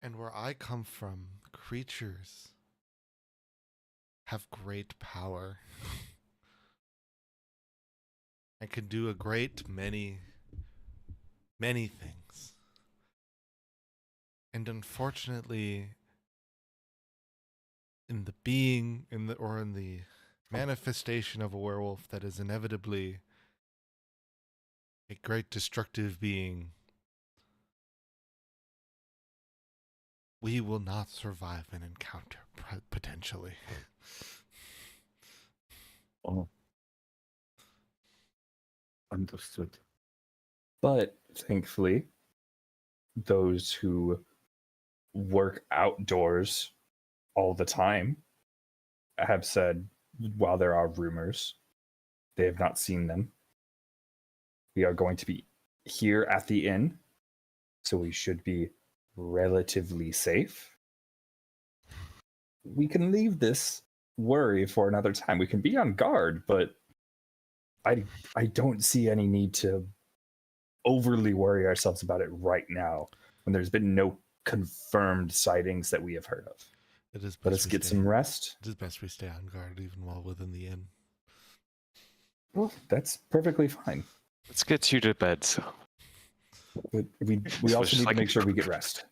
And where I come from, creatures have great power and can do a great many things. And unfortunately, in the manifestation of a werewolf that is inevitably a great destructive being, we will not survive an encounter, potentially. Oh. Understood. but thankfully those who work outdoors all the time have said while there are rumors, they have not seen them. We are going to be here at the inn, so we should be relatively safe. We can leave this worry for another time. We can be on guard, but I don't see any need to overly worry ourselves about it right now when there's been no confirmed sightings that we have heard of. It is. Let us get some rest. It is best we stay on guard even while within the inn. Well, that's perfectly fine. Let's get you to bed, so. But we was also just need like to a make sure we get rest.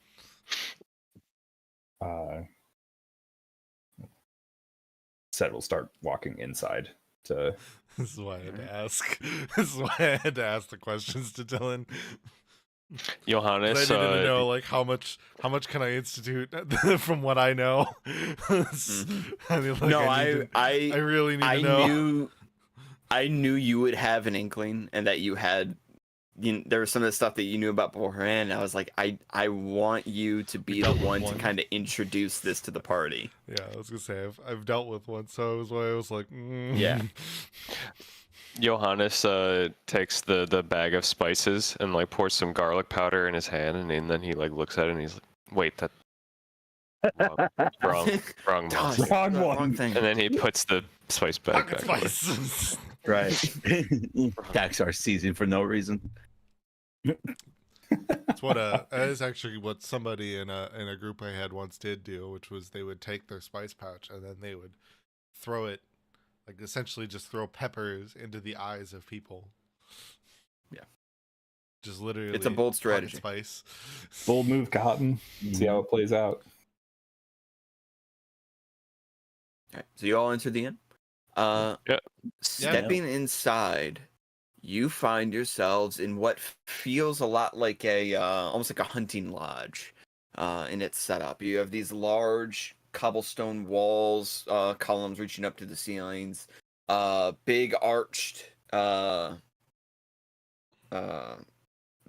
Seth will start walking inside to. This is why I had to ask. This is why I had to ask the questions to Dylan. Johannes, I needed to know like how much can I institute from what I know. I mean, like, No, I really need to know. I knew you would have an inkling, and that you had. There was some of the stuff that you knew about beforehand. I was like, I want you to be the one to kind of introduce this to the party. Yeah, I was gonna say I've dealt with one, so that's why I was like, yeah. Johannes takes the bag of spices and like pours some garlic powder in his hand, and then he like looks at it and he's like, "Wait, that wrong Gosh, wrong thing." And then he puts the spice bag pocket back. spice. Right. Tax our season for no reason. It's what that is actually what somebody in a group I had once did do, which was they would take their spice pouch and then they would throw it, like essentially just throw peppers into the eyes of people. Yeah. Just literally. It's a bold strategy. Spice. Bold move, Cotton. See how it plays out. All right, so you all enter the inn. Stepping inside, you find yourselves in what feels a lot like a almost like a hunting lodge in its setup. You have these large cobblestone walls, columns reaching up to the ceilings, big arched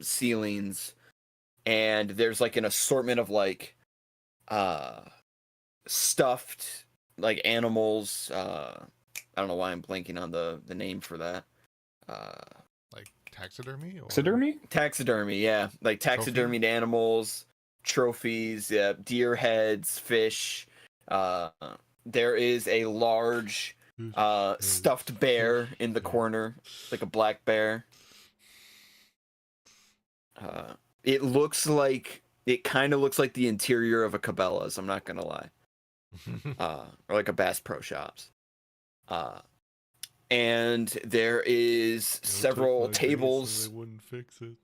ceilings, and there's like an assortment of like stuffed like animals. I don't know why I'm blanking on the name for that. Like taxidermy? Or... Taxidermy, yeah. Like taxidermied animals, trophies, yeah, deer heads, fish. There is a large stuffed bear in the corner, like a black bear. It kind of looks like the interior of a Cabela's, I'm not gonna lie. Or like a Bass Pro Shops. And there is several tables. So they wouldn't fix it.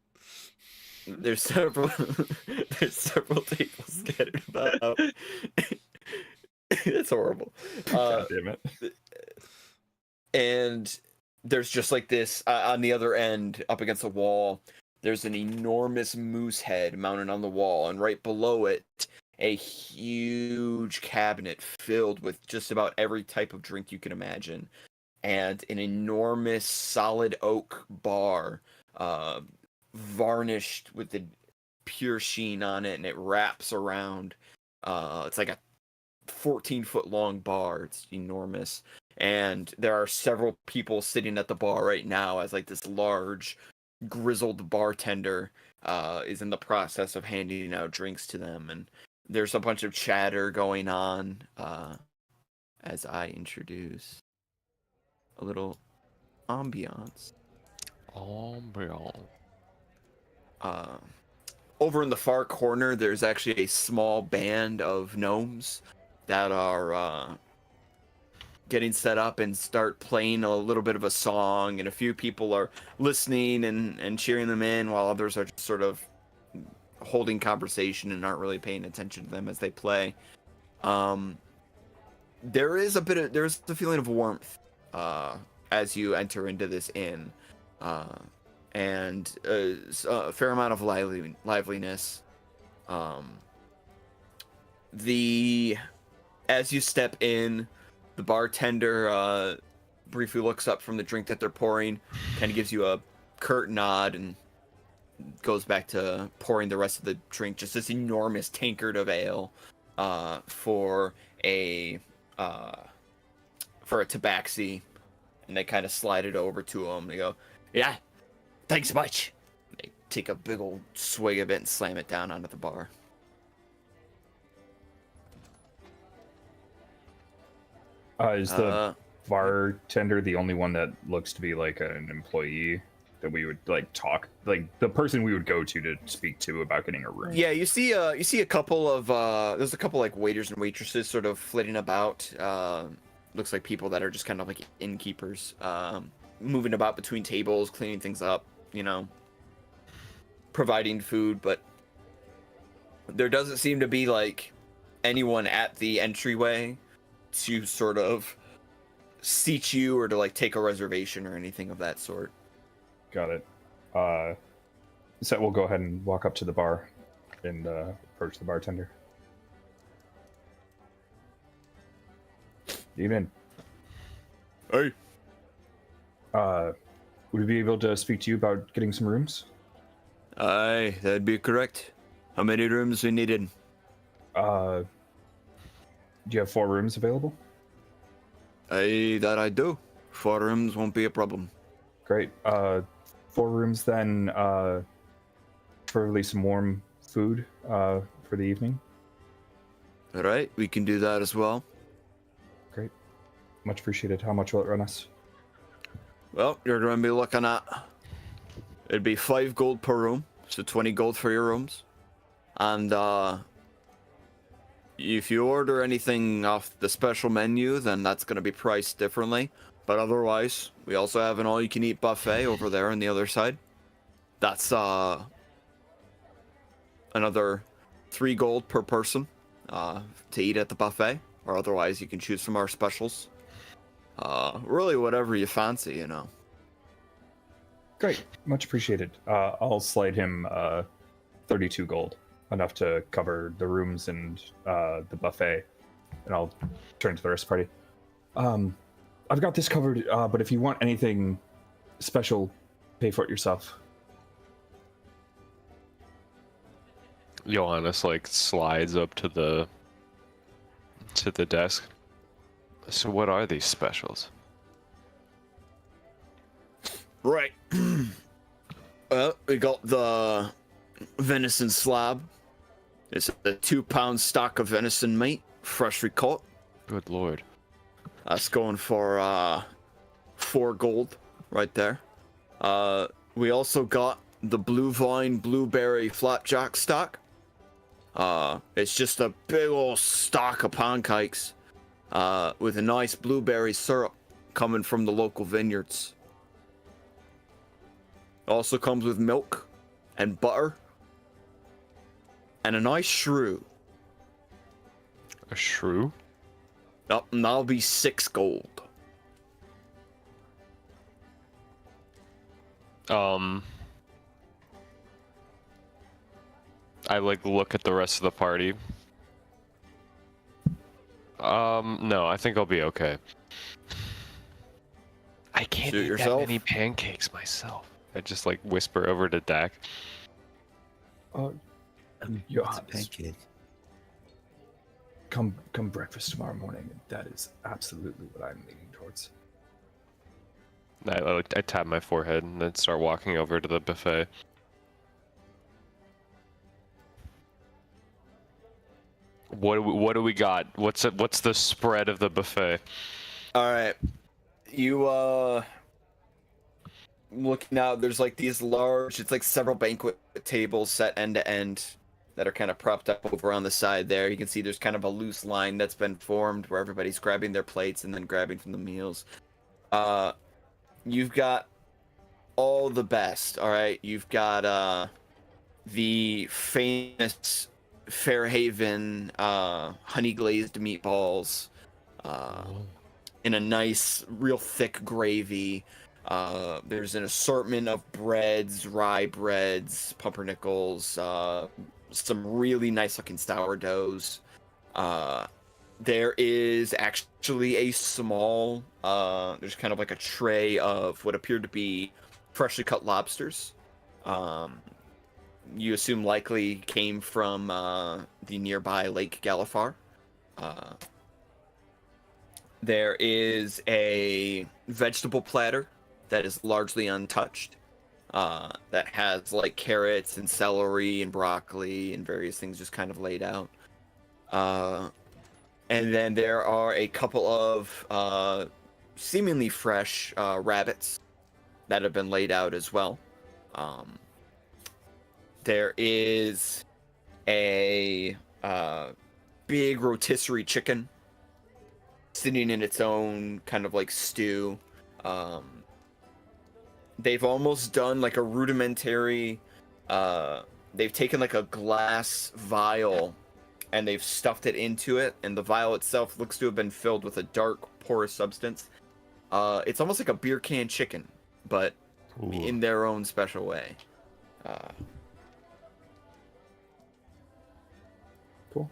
There's several tables scattered about. It's horrible. God damn it. And there's just like this on the other end, up against the wall. There's an enormous moose head mounted on the wall, and right below it, a huge cabinet filled with just about every type of drink you can imagine, and an enormous solid oak bar, varnished with the pure sheen on it, and it wraps around. It's like a 14-foot long bar. It's enormous, and there are several people sitting at the bar right now as like this large, grizzled bartender is in the process of handing out drinks to them, and there's a bunch of chatter going on as I introduce a little ambiance. Over in the far corner, there's actually a small band of gnomes that are getting set up and start playing a little bit of a song, and a few people are listening and cheering them in, while others are just sort of holding conversation and aren't really paying attention to them as they play. There's a feeling of warmth as you enter into this inn, and a fair amount of liveliness. As you step in, the bartender briefly looks up from the drink that they're pouring, kind of gives you a curt nod, and goes back to pouring the rest of the drink. Just this enormous tankard of ale for for a tabaxi, and they kind of slide it over to him. They go, "Yeah, thanks much." They take a big old swig of it and slam it down onto the bar. Is the bartender the only one that looks to be like an employee that we would like talk, like the person we would go to speak to about getting a room? Yeah, you see a couple of there's a couple like waiters and waitresses sort of flitting about. Looks like people that are just kind of like innkeepers, moving about between tables, cleaning things up, providing food, but there doesn't seem to be like anyone at the entryway to sort of seat you or to like take a reservation or anything of that sort. Got it. So we'll go ahead and walk up to the bar and approach the bartender. Evening. Hey. Would we be able to speak to you about getting some rooms? Aye, that'd be correct. How many rooms we needed? Do you have 4 rooms available? Aye, that I do. 4 rooms won't be a problem. Great. 4 rooms then, preferably some warm food for the evening. Alright, we can do that as well. Great. Much appreciated. How much will it run us? Well, you're going to be looking at... It'd be 5 gold per room, so 20 gold for your rooms. And, if you order anything off the special menu, then that's going to be priced differently. But otherwise, we also have an all-you-can-eat buffet over there on the other side. That's another 3 gold per person to eat at the buffet. Or otherwise, you can choose from our specials. Really, whatever you fancy, Great. Much appreciated. I'll slide him 32 gold. Enough to cover the rooms and the buffet. And I'll turn to the rest of the party. I've got this covered, but if you want anything special, pay for it yourself. Johannes like slides up to the desk. So what are these specials? Right. Well, we got the venison slab. It's a 2-pound stock of venison meat, freshly caught. Good lord. That's going for 4 gold right there. We also got the blue vine blueberry flapjack stock. It's just a big old stock of pancakes with a nice blueberry syrup coming from the local vineyards. Also comes with milk and butter and a nice shrew. A shrew? Yep, and that'll be 6 gold. I like look at the rest of the party. No, I think I'll be okay. I can't Shoot eat yourself? that many pancakes myself. I just like whisper over to Dak. It's a Johannes, pancake. come breakfast tomorrow morning. That is absolutely what I'm leaning towards. I tap my forehead and then start walking over to the buffet. What do we got? What's the spread of the buffet? All right, you looking out. There's like these large. It's like several banquet tables set end to end that are kind of propped up over on the side there. You can see there's kind of a loose line that's been formed where everybody's grabbing their plates and then grabbing from the meals. You've got all the best. All right, you've got the famous Fairhaven honey glazed meatballs in a nice, real thick gravy. There's an assortment of breads, rye breads, pumpernickels, some really nice looking sourdoughs. There is actually a small, there's kind of like a tray of what appeared to be freshly cut lobsters. You assume likely came from the nearby Lake Galifar. There is a vegetable platter that is largely untouched. That has like carrots and celery and broccoli and various things just kind of laid out. And then there are a couple of seemingly fresh rabbits that have been laid out as well. There is a big rotisserie chicken sitting in its own kind of like stew. They've almost done like a rudimentary, they've taken like a glass vial and they've stuffed it into it, and the vial itself looks to have been filled with a dark porous substance. It's almost like a beer can chicken, but in their own special way. Cool.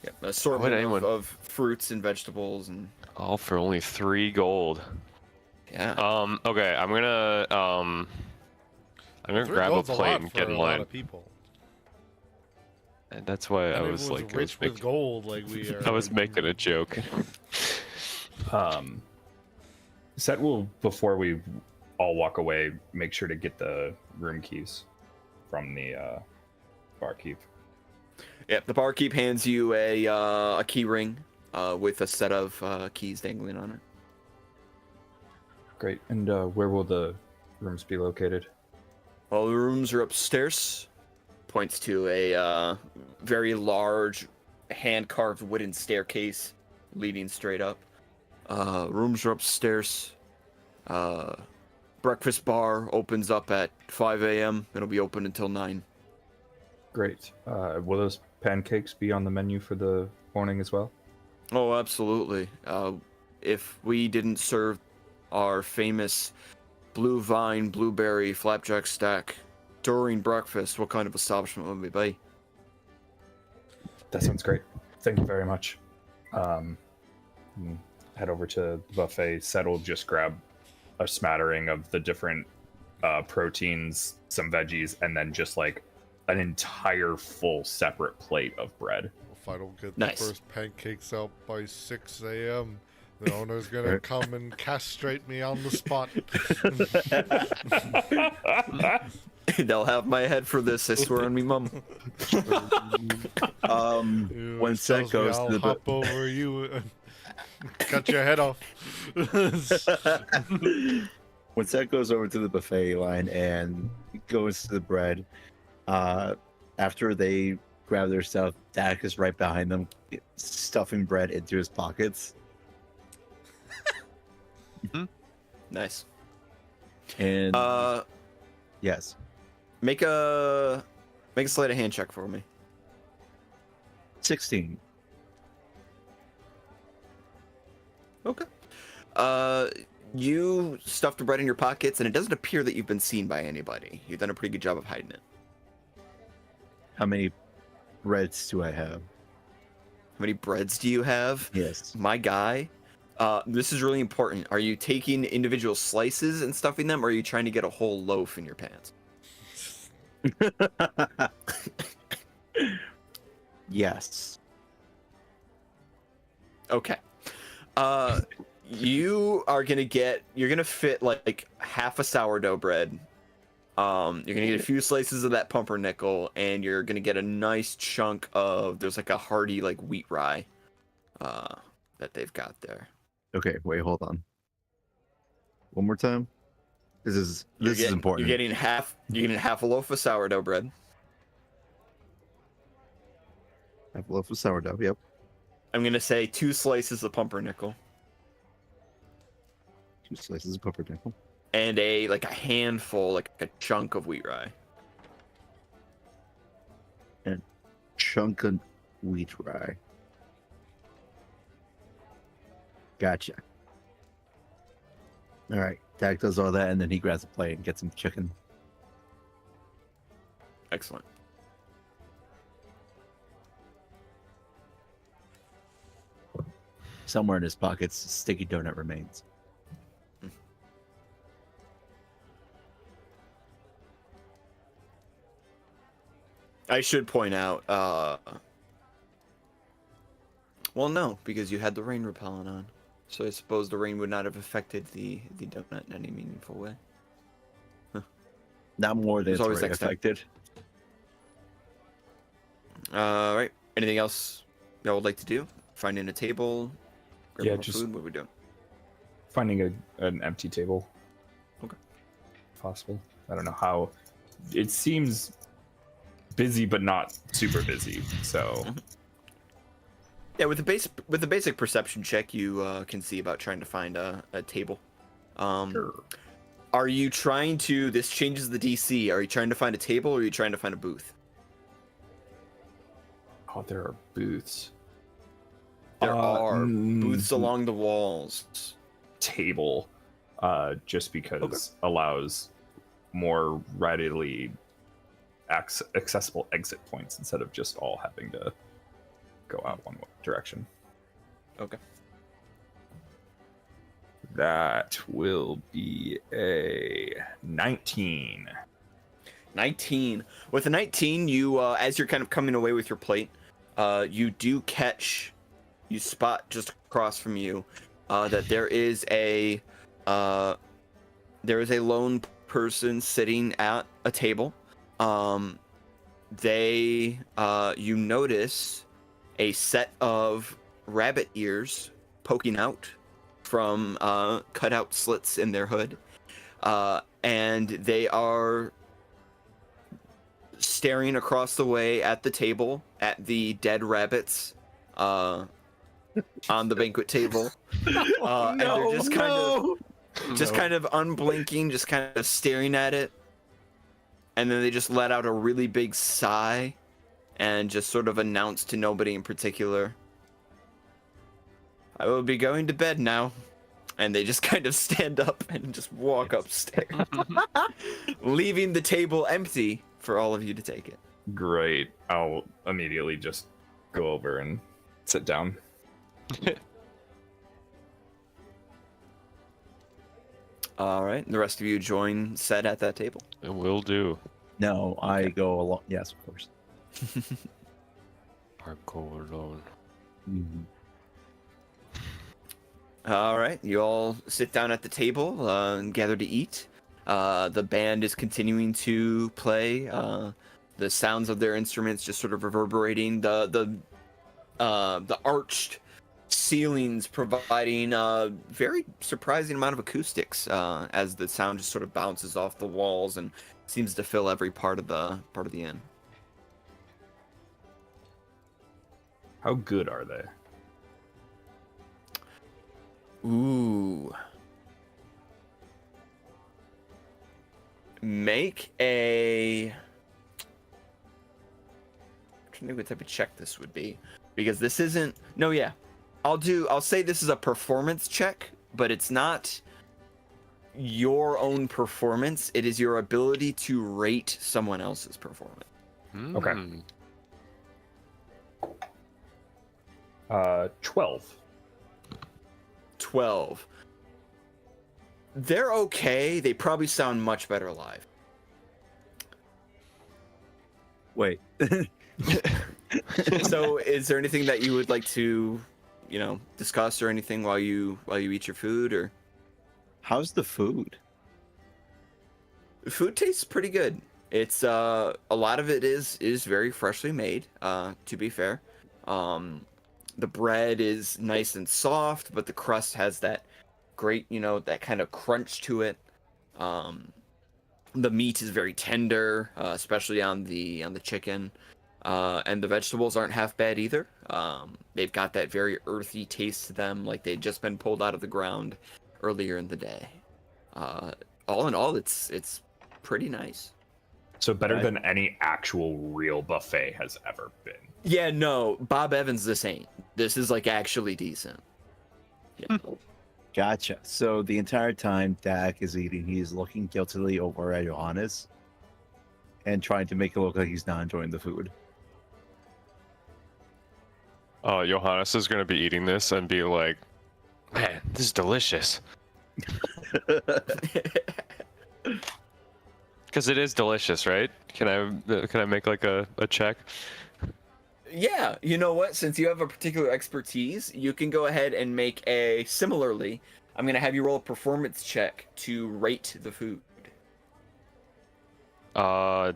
Yeah, assortment of fruits and vegetables and All for only 3 gold. yeah. Okay, I'm gonna grab a gold's plate lot and for get in a lot line. of people. And that's why I And was everyone's like, rich with gold, like we are. I was making a joke. Set will, before we all walk away, make sure to get the room keys from the barkeep. Yep, the barkeep hands you a key ring with a set of keys dangling on it. Great. And where will the rooms be located? All the rooms are upstairs. Points to a very large hand-carved wooden staircase leading straight up. Rooms are upstairs. Breakfast bar opens up at 5 a.m. It'll be open until 9. Great. Will those pancakes be on the menu for the morning as well? Oh, absolutely. If we didn't serve our famous blue vine blueberry flapjack stack during breakfast, what kind of establishment would we be? That sounds great. Thank you very much. Head over to the buffet. Set will just grab a smattering of the different proteins, some veggies, and then just like an entire full separate plate of bread. If I don't get Nice. the first pancakes out by 6 a.m., the owner's gonna come and castrate me on the spot. They'll have my head for this, I swear on me, mum. When Set goes I'll to the hop over you and cut your head off. when Set goes over to the buffet line and goes to the bread, after they grab their stuff, Dak is right behind them, stuffing bread into his pockets. Nice. And yes, Make a sleight of hand check for me. 16. Okay. You stuffed the bread in your pockets, and it doesn't appear that you've been seen by anybody. You've done a pretty good job of hiding it. How many breads do I have? How many breads do you have? Yes. My guy, this is really important. Are you taking individual slices and stuffing them, or are you trying to get a whole loaf in your pants? Yes. Okay. You're gonna fit like half a sourdough bread. You're gonna get a few slices of that pumpernickel, and you're gonna get a nice chunk of, there's like a hearty like wheat rye that they've got there. Okay, wait, hold on. One more time. This is important. You're getting half a loaf of sourdough bread. I have a loaf of sourdough. Yep. I'm gonna say 2 slices of pumpernickel 2 slices of pumpernickel. and a handful, like a chunk of wheat rye. And chunk of wheat rye. Gotcha. All right. Dak does all that, and then he grabs a plate and gets some chicken. Excellent. Somewhere in his pockets, a sticky donut remains. I should point out, Well, no, because you had the rain repellent on. So I suppose the rain would not have affected the donut in any meaningful way. Not more than There's it's always already next time. affected. All right. Anything else y'all would like to do? Finding a table? Grab Yeah, more just- food? What are we doing? Finding an empty table. Okay. If possible. I don't know how. It seems busy, but not super busy. So Yeah, with the basic perception check, you can see about trying to find a table. sure. Are you trying to? This changes the DC. Are you trying to find a table, or are you trying to find a booth? Oh, there are booths. There are booths mm, along the walls. Table, just because allows more readily accessible exit points instead of just all having to go out one direction. Okay. That will be a 19. 19. With a 19, you as you're kind of coming away with your plate, you spot just across from you that there is a lone person sitting at a table. You notice a set of rabbit ears poking out from cutout slits in their hood, and they are staring across the way at the table at the dead rabbits on the banquet table, and they're just kind of unblinking, just kind of staring at it, and then they just let out a really big sigh and just sort of announce to nobody in particular, "I will be going to bed now." And they just kind of stand up and just walk upstairs, leaving the table empty for all of you to take it. Great. I'll immediately just go over and sit down. All right, the rest of you join Seth at that table. It will do. No, I go along. Yes, of course. I go alone. Mhm. All right, you all sit down at the table and gather to eat. The band is continuing to play. The sounds of their instruments just sort of reverberating. The arched ceilings providing a very surprising amount of acoustics as the sound just sort of bounces off the walls and seems to fill every part of the inn. How good are they? Ooh. Make a... I'm trying to think what type of check this would be. Because this isn't... No, yeah. I'll say this is a performance check, but it's not your own performance. It is your ability to rate someone else's performance. Okay. 12. 12. They're okay. They probably sound much better live. Wait. So, is there anything that you would like to, discuss or anything while you eat your food, or? How's the food? Food tastes pretty good. It's a lot of it is very freshly made. To be fair, the bread is nice and soft, but the crust has that great, that kind of crunch to it. The meat is very tender, especially on the chicken, and the vegetables aren't half bad either. They've got that very earthy taste to them, like they'd just been pulled out of the ground earlier in the day. All in all, it's pretty nice. So better Right. than any actual real buffet has ever been. Yeah, no, Bob Evans this ain't. This is like actually decent. Yeah. Gotcha. So the entire time Dak is eating, he's looking guiltily over at Johannes and trying to make it look like he's not enjoying the food. Johannes is gonna be eating this and be like, "Man, this is delicious." Because it is delicious, right? Can I make like a check? Yeah, you know what? Since you have a particular expertise, you can go ahead and make a similarly. I'm gonna have you roll a performance check to rate the food. 10. A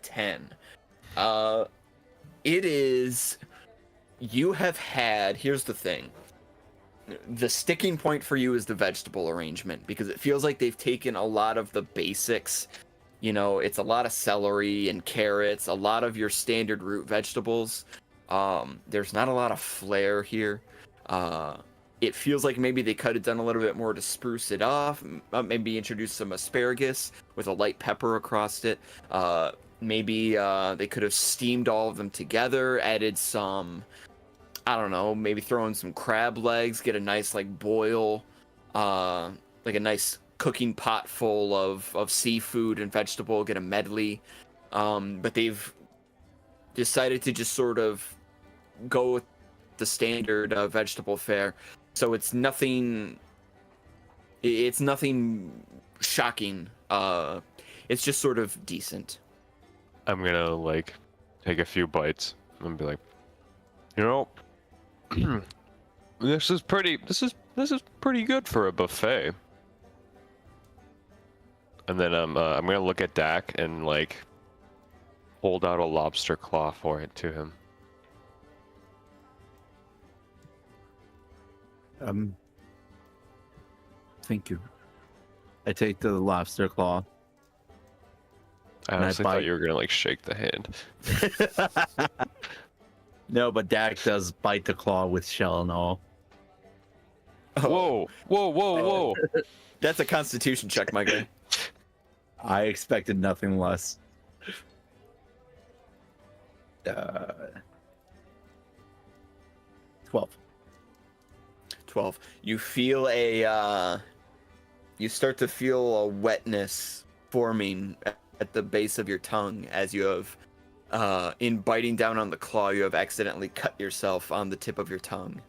10. It is. You have had. Here's the thing. The sticking point for you is the vegetable arrangement because it feels like they've taken a lot of the basics. You know, it's a lot of celery and carrots, a lot of your standard root vegetables. There's not a lot of flair here. It feels like maybe they could have done a little bit more to spruce it off. Maybe introduce some asparagus with a light pepper across it. Maybe they could have steamed all of them together, added some, I don't know, maybe throw in some crab legs, get a nice like boil, like a nice cooking pot full of seafood and vegetable, get a medley. But they've decided to just sort of go with the standard vegetable fare. So it's nothing shocking. It's just sort of decent. I'm gonna like take a few bites and be like, you know, this is pretty good for a buffet. And then I'm gonna look at Dak and like hold out a lobster claw for it to him. Thank you. I take the lobster claw. I And I honestly bite. thought you were gonna like shake the hand. No, but Dak does bite the claw with shell and all. Whoa, whoa, whoa, whoa! That's a constitution check, my guy. I expected nothing less. 12. 12. You feel you start to feel a wetness forming at the base of your tongue as you have, in biting down on the claw, you have accidentally cut yourself on the tip of your tongue.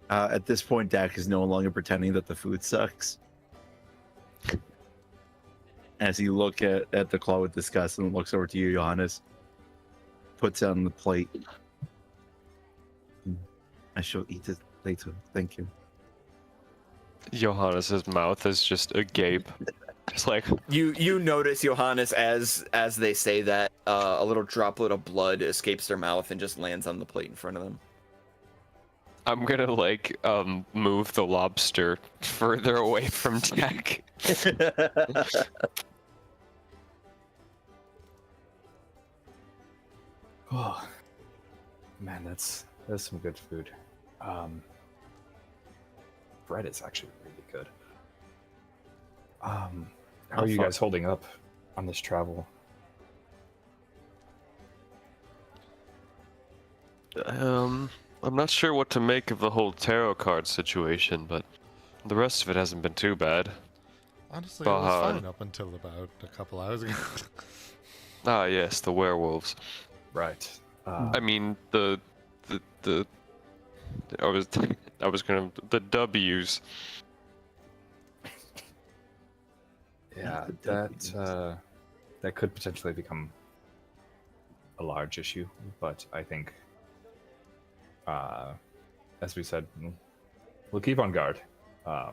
At this point, Dak is no longer pretending that the food sucks. As you look at the claw with disgust and looks over to you, Johannes, puts it on the plate. I shall eat it later. Thank you. Johannes's mouth is just agape. It's like, You notice Johannes as they say that a little droplet of blood escapes their mouth and just lands on the plate in front of them. I'm gonna like move the lobster further away from Dak. Oh, man, that's some good food. Bread is actually really good. How are you guys holding up on this travel? I'm not sure what to make of the whole tarot card situation, but the rest of it hasn't been too bad. Honestly, it was fine up until about a couple hours ago. Ah, yes, the werewolves. Right. I mean, I was gonna the W's. Yeah, that could potentially become a large issue, but I think, as we said, we'll keep on guard. I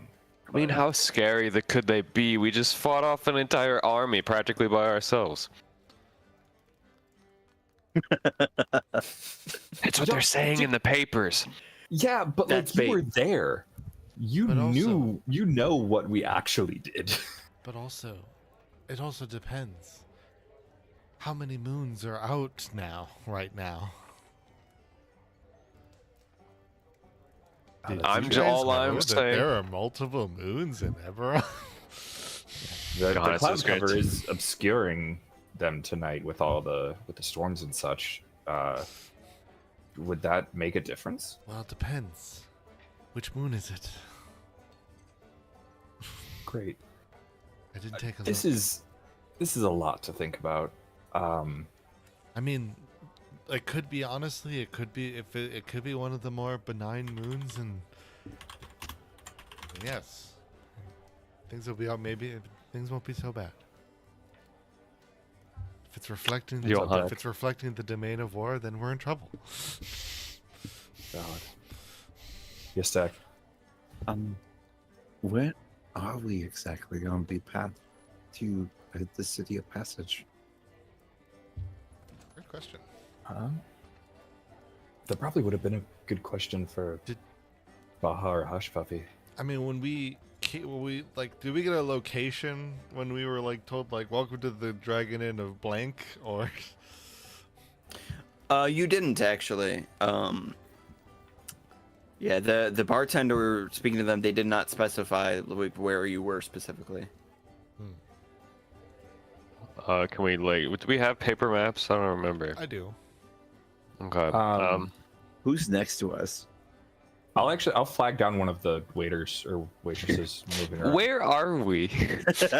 mean, how scary could they be? We just fought off an entire army practically by ourselves. That's what they're saying in the papers. Yeah, but That's like you were bait. there. You But also- knew, you know what we actually did. But also, it also depends. How many moons are out now, right now? Did I'm you j- guys all know I'm that saying- there are multiple moons in Eberron? The Johannes cloud is great. cover is obscuring them tonight with all the storms and such. Would that make a difference? Well, it depends. Which moon is it? Great. I didn't take a This look. is a lot to think about. I mean, it could be, honestly, it could be, if it could be one of the more benign moons, and yes, things will be out. Maybe things won't be so bad. it's reflecting, You'll if have- it's reflecting the domain of war, then we're in trouble. God. Yes, Dak. Where are we exactly on the path to the city of Passage? Great question. That probably would have been a good question for Baha or Hush Puppy. I mean, when we like, did we get a location when we were like told like, welcome to the Dragon Inn of blank, or? You didn't actually. Yeah, the bartender speaking to them, they did not specify like, where you were specifically. Can we do we have paper maps? I don't remember. I do. Okay. Who's next to us? I'll flag down one of the waiters or waitresses moving around. Where are we? Who That's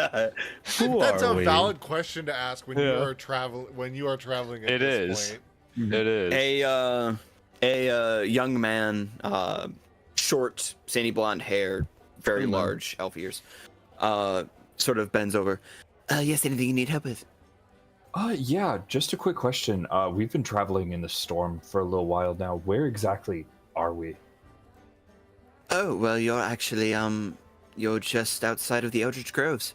are a we? valid question to ask when you Yeah. are traveling at It this is. point. It is. A young man, short, sandy blonde hair, very Mhm. large elf ears, sort of bends over. Yes, anything you need help with? Yeah, just a quick question. We've been traveling in the storm for a little while now. Where exactly are we? Oh, well, you're actually, you're just outside of the Eldritch Groves.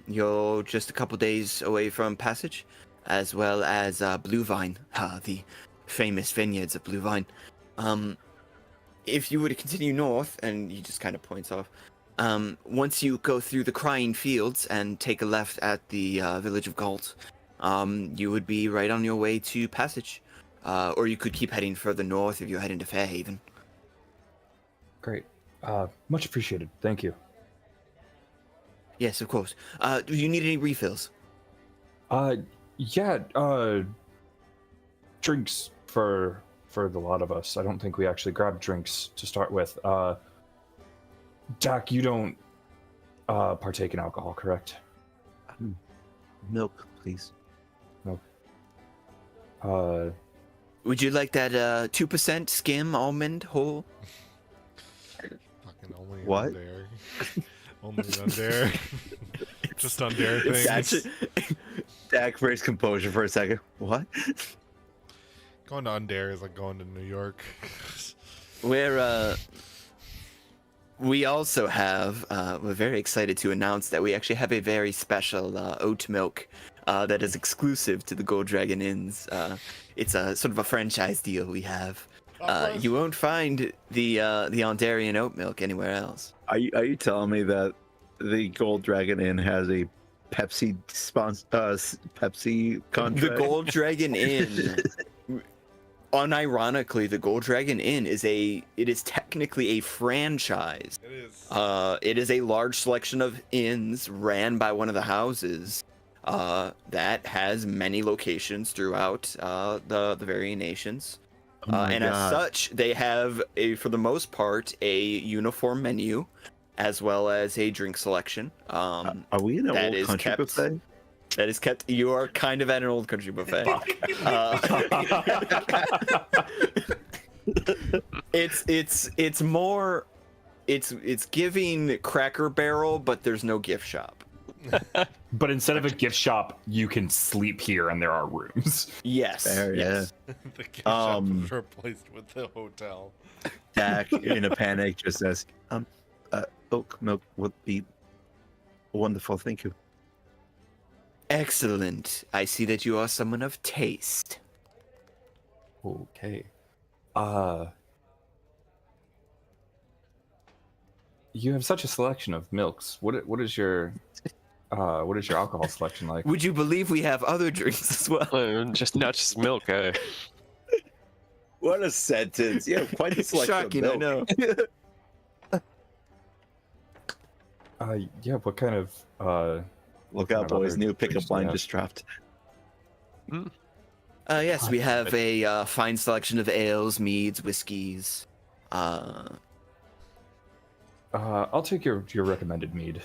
You're just a couple days away from Passage, as well as, Blue Vine, the famous vineyards of Blue Vine. If you were to continue north, and he just kind of points off, once you go through the Crying Fields and take a left at the, village of Galt, you would be right on your way to Passage. Or you could keep heading further north if you head into Fairhaven. Great. Much appreciated. Thank you. Yes, of course. Do you need any refills? Yeah, drinks for the lot of us. I don't think we actually grabbed drinks to start with. Dak, you don't partake in alcohol, correct? Milk, please. Would you like that 2% skim almond whole? Fucking only What? on there. Only on there. Just on there things. Dak raised composure for a second. What? Going to Undare is like going to New York. We also have, we're very excited to announce that we actually have a very special oat milk that is exclusive to the Gold Dragon Inns. It's a sort of a franchise deal we have. You won't find the Ondarian oat milk anywhere else. Are you telling me that the Gold Dragon Inn has a Pepsi Pepsi contract? The Gold Dragon Inn, unironically, the Gold Dragon Inn is technically a franchise. It is. It is a large selection of inns ran by one of the houses that has many locations throughout the varying nations. Oh my and God. as such, they have, for the most part, a uniform menu, as well as a drink selection. Are we in an that old is country kept- buffet? That is kept. You are kind of at an old country buffet. It's more. It's giving Cracker Barrel, but there's no gift shop. But instead of a gift shop, you can sleep here and there are rooms. Yes. Fair, yes. The gift shop was replaced with the hotel. Dak, in a panic, just says, oat milk would be wonderful, thank you. Excellent. I see that you are someone of taste. Okay. You have such a selection of milks. What is your alcohol selection like? Would you believe we have other drinks as well? Just not just milk, eh? What a sentence. Yeah, quite a selection Shocking, of I milk. know. Yeah, what kind of Look kind out, of boys. other New drinks pickup do you line have? just dropped. Yes, we have a fine selection of ales, meads, whiskeys. I'll take your recommended mead.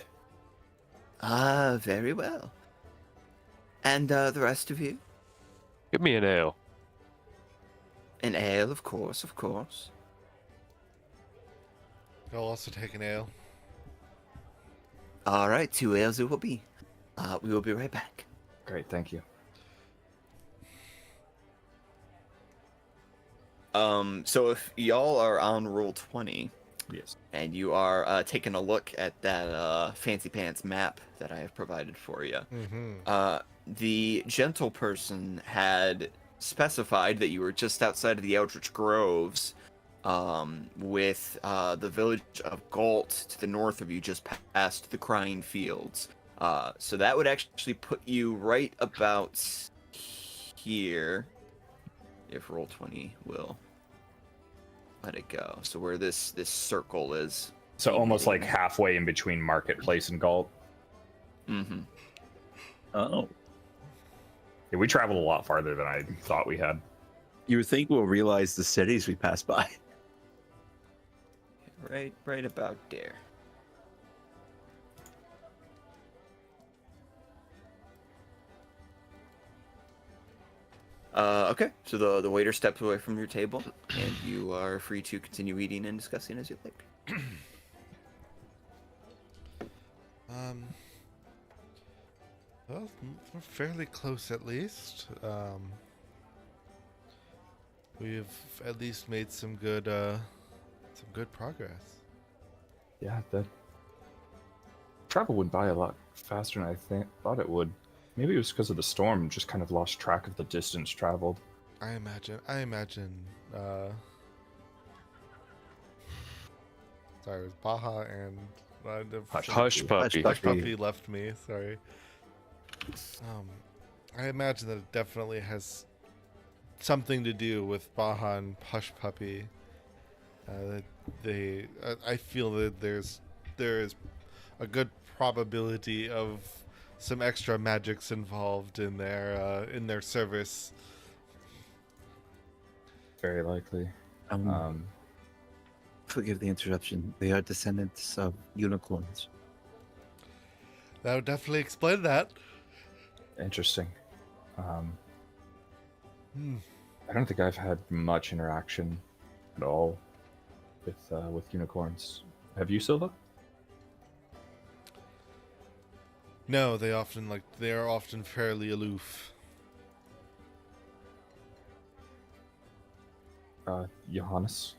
Very well. And the rest of you? Give me an ale. An ale, of course, of course. I'll also take an ale. All right, 2 ales it will be. We will be right back. Great, thank you. So if y'all are on roll 20, Yes. and you are taking a look at that fancy pants map that I have provided for you, the gentle person had specified that you were just outside of the Eldritch Groves, with the village of Galt to the north of you, just past the Crying Fields. So that would actually put you right about here, if roll 20 will let it go. So where this circle is. So almost like halfway in between Marketplace and Galt. Mm-hmm. Oh. Yeah, we traveled a lot farther than I thought we had. You would think we'll realize the cities we pass by. Right about there. Okay, so the waiter steps away from your table, and you are free to continue eating and discussing as you like. Well, we're fairly close at least. We've at least made some good progress. Yeah, the travel went by a lot faster than I thought it would. Maybe it was because of the storm, just kind of lost track of the distance traveled. I imagine. Sorry, it was Baja and Hush Puppy. Hush Puppy left me. Sorry. I imagine that it definitely has something to do with Baja and Hush Puppy. I feel that there is a good probability of some extra magics involved in their service. Very likely. Forgive the interruption. They are descendants of unicorns. That would definitely explain that. Interesting. I don't think I've had much interaction at all with unicorns. Have you, Silva? No, they are often fairly aloof. Johannes,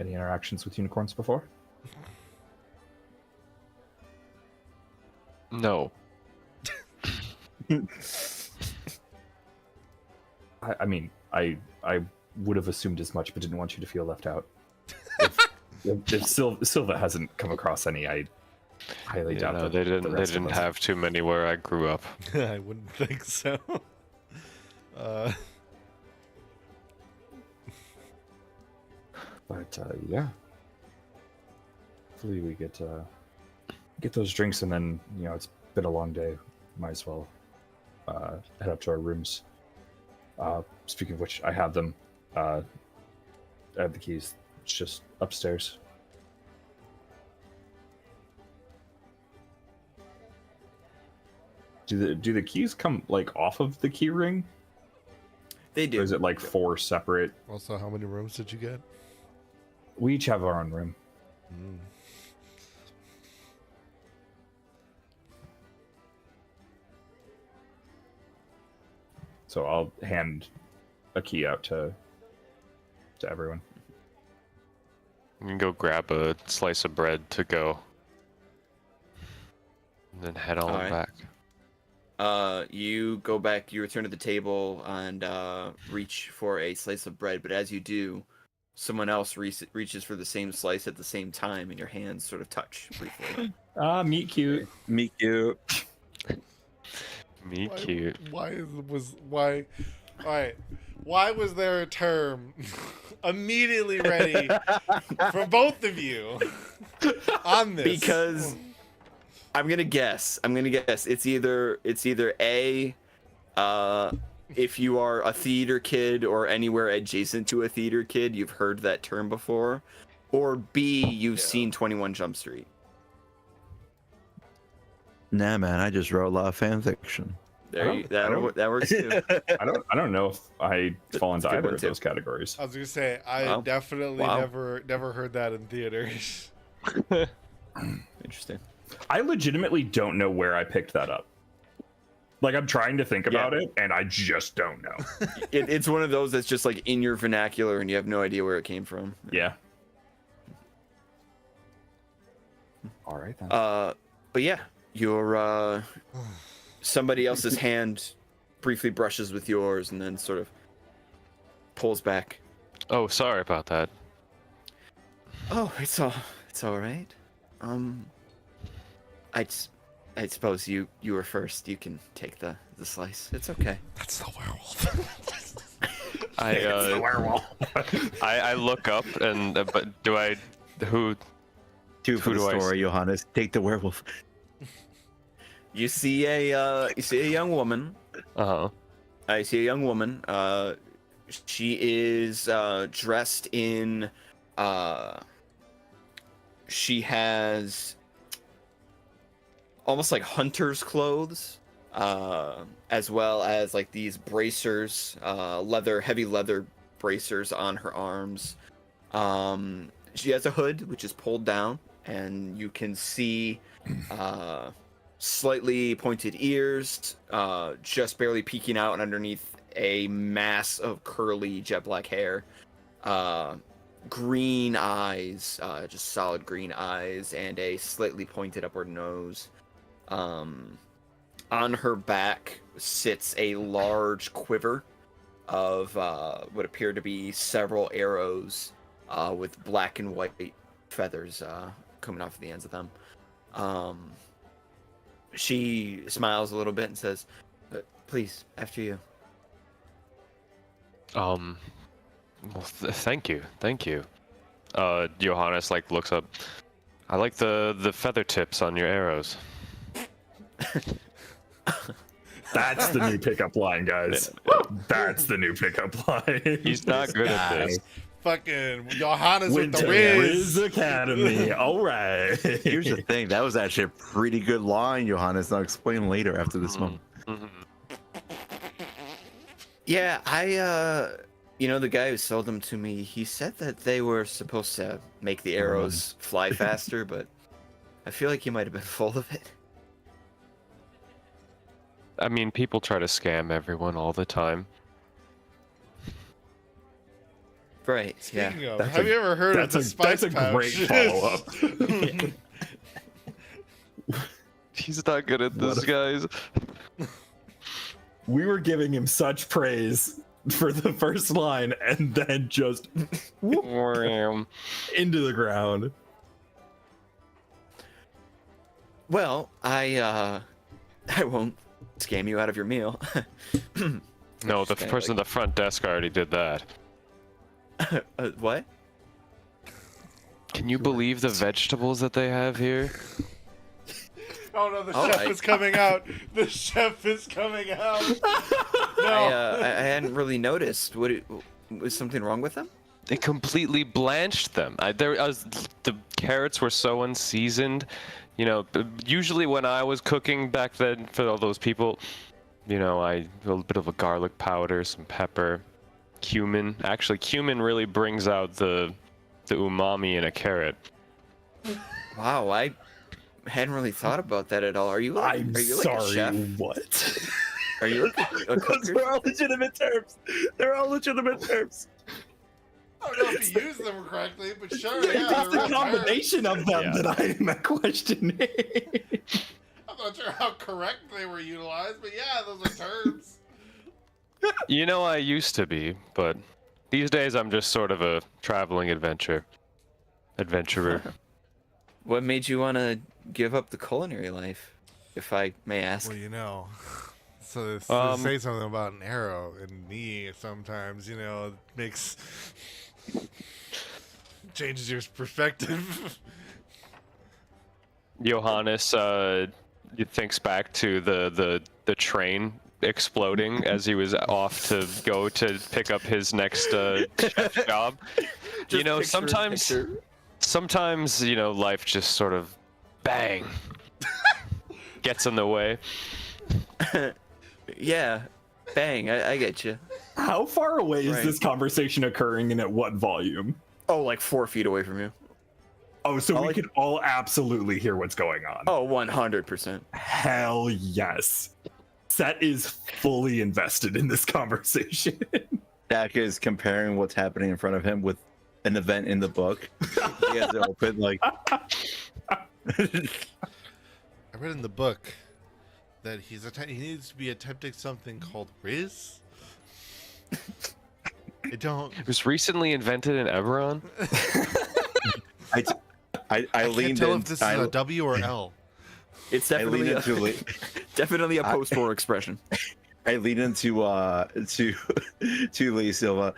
any interactions with unicorns before? No. I mean, I would have assumed as much, but didn't want you to feel left out. If Silva hasn't come across any, I highly doubt No, that they the didn't. They rest of didn't us- have too many where I grew up. I wouldn't think so. But yeah, hopefully we get those drinks, and then it's been a long day. Might as well head up to our rooms. Speaking of which, I have them. I have the keys. It's just upstairs. Do the keys come like off of the key ring? They do. Or is it like 4 separate? Also, how many rooms did you get? We each have our own room. So I'll hand a key out to everyone. You can go grab a slice of bread to go, and then head on Alright. back. You go back, you return to the table and reach for a slice of bread, but as you do, someone else reaches for the same slice at the same time, and your hands sort of touch briefly. Meet cute. Meet you. Me cute. Why was there a term immediately ready for both of you on this? Because I'm gonna guess. It's either A, if you are a theater kid or anywhere adjacent to a theater kid, you've heard that term before, or B, you've seen 21 Jump Street. Nah, man, I just wrote a lot of fan fiction. That works too. I don't know if I fall into That's a good either one, of too. those categories. I was gonna say I definitely never heard that in theaters. Interesting. I legitimately don't know where I picked that up. Like, I'm trying to think about it, and I just don't know. It's one of those that's just like in your vernacular, and you have no idea where it came from. Yeah. All right then. But yeah, your somebody else's hand briefly brushes with yours, and then sort of pulls back. Oh, sorry about that. Oh, it's all right. I suppose you were first. You can take the slice. It's okay. That's the werewolf. It's the werewolf. I look up and but do I who Two for Who the do I story, Johannes. Take the werewolf. You see a young woman. uh-huh. I see a young woman. She is dressed in. She has almost like hunter's clothes, as well as like these bracers, heavy leather bracers on her arms. She has a hood which is pulled down, and you can see slightly pointed ears, just barely peeking out underneath a mass of curly jet black hair. Green eyes, just solid green eyes, and a slightly pointed upward nose. On her back sits a large quiver of what appear to be several arrows with black and white feathers coming off the ends of them. She smiles a little bit and says, "Please, after you." Well, thank you. Johannes like looks up. I like the feather tips on your arrows. That's the new pickup line, guys. That's the new pickup line. He's not good at this. Fucking Johannes with Went the to Riz. Academy. All right. Here's the thing. That was actually a pretty good line, Johannes. I'll explain later after this moment. Yeah, the guy who sold them to me, he said that they were supposed to make the arrows fly faster, but I feel like he might have been full of it. I mean, people try to scam everyone all the time. Right, yeah. Speaking of, have you ever heard of the spice That's a pouch? great follow-up. He's not good at this, guys. We were giving him such praise for the first line, and then just into the ground. Well, I won't scam you out of your meal. No, the person at the front desk already did that. What? Can you believe the vegetables that they have here? Oh no, the chef is coming out. The chef is coming out. No. I hadn't really noticed. Was something wrong with them? They completely blanched them. The carrots were so unseasoned. You know, usually when I was cooking back then for all those people, you know, a little bit of a garlic powder, some pepper, cumin. Actually, cumin really brings out the umami in a carrot. Wow, I hadn't really thought about that at all. Are you like a chef? What? Are you a cook? Those are all legitimate terms. They're all legitimate terms. I don't know if you use them correctly, but sure, yeah. It's the combination of them that I am questioning. I'm not sure how correct they were utilized, but yeah, those are terms. You know, I used to be, but these days I'm just sort of a traveling adventurer. What made you want to give up the culinary life, if I may ask? Well, you know, so they say something about an arrow and knee sometimes, you know, changes your perspective. Johannes thinks back to the train exploding as he was off to go to pick up his next chef job. You know, sometimes, you know, life just sort of bang gets in the way. Yeah, bang, I get you. How far away is Right. this conversation occurring, and at what volume? Oh, like 4 feet away from you. Oh, so we can all absolutely hear what's going on. Oh, 100%. Hell yes. Set is fully invested in this conversation. Dak is comparing what's happening in front of him with an event in the book. He has it open like. I read in the book that he needs to be attempting something called Riz. It was recently invented in Eberron. I can't leaned tell in. if this is a W or L. It's I leaned definitely into definitely a post-war expression. I lean into to Lee Silva.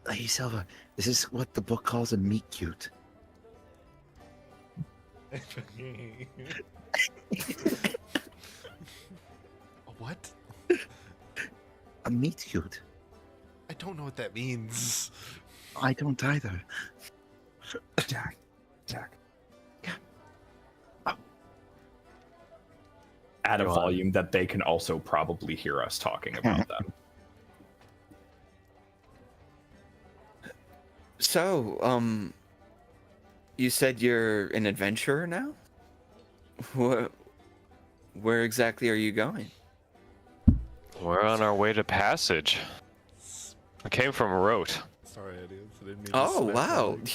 Lee Silva, is this what the book calls a meet cute? What? A meet cute? I don't know what that means. I don't either. Jack. At a volume that they can also probably hear us talking about them. So, you said you're an adventurer now? Where exactly are you going? We're on our way to Passage. I came from Rote. Sorry, idiots. I didn't mean to Oh smack wow, my leg.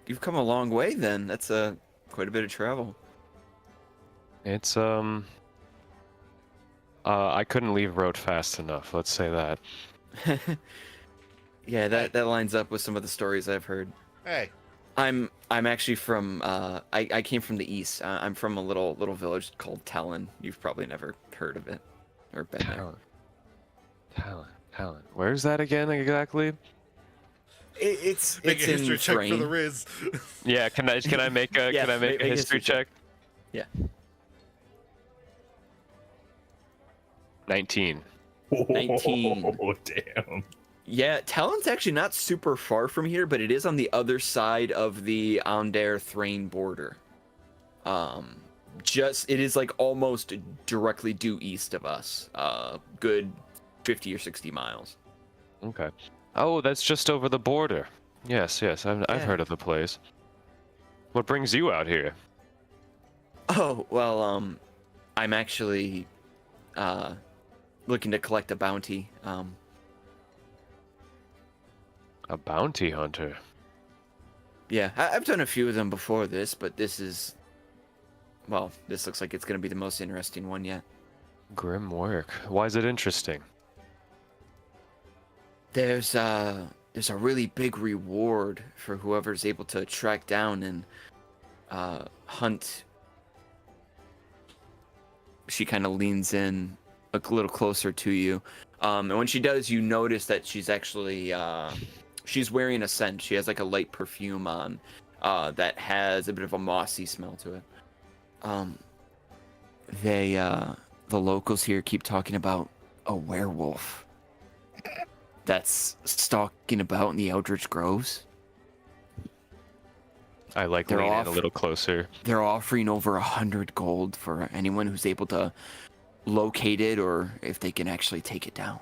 you've come a long way then. That's quite a bit of travel. It's I couldn't leave Rote fast enough. Let's say that. Yeah, that lines up with some of the stories I've heard. Hey, I'm actually from I came from the east. I'm from a little village called Talon. You've probably never heard of it or been there. Talon. Where's that again exactly? It's make a history in check for Thrain. the Riz. Yeah, can I make a Yes, can I make a history check? Yeah. 19. 19. Oh, damn. Yeah, Talon's actually not super far from here, but it is on the other side of the Aundair Thrain border. It is like almost directly due east of us. Good 50 or 60 miles. Okay. Oh, that's just over the border. Yes. I've heard of the place. What brings you out here? Oh, well, I'm actually looking to collect a bounty. A bounty hunter. Yeah, I've done a few of them before this, but this looks like it's going to be the most interesting one yet. Grim work. Why is it interesting? There's a really big reward for whoever's able to track down and hunt. She kind of leans in a little closer to you, and when she does, you notice that she's actually she's wearing a scent. She has like a light perfume on that has a bit of a mossy smell to it. The locals here keep talking about a werewolf that's stalking about in the Eldritch Groves. I like They're lean in off. a little closer. They're offering over 100 gold for anyone who's able to locate it, or if they can actually take it down.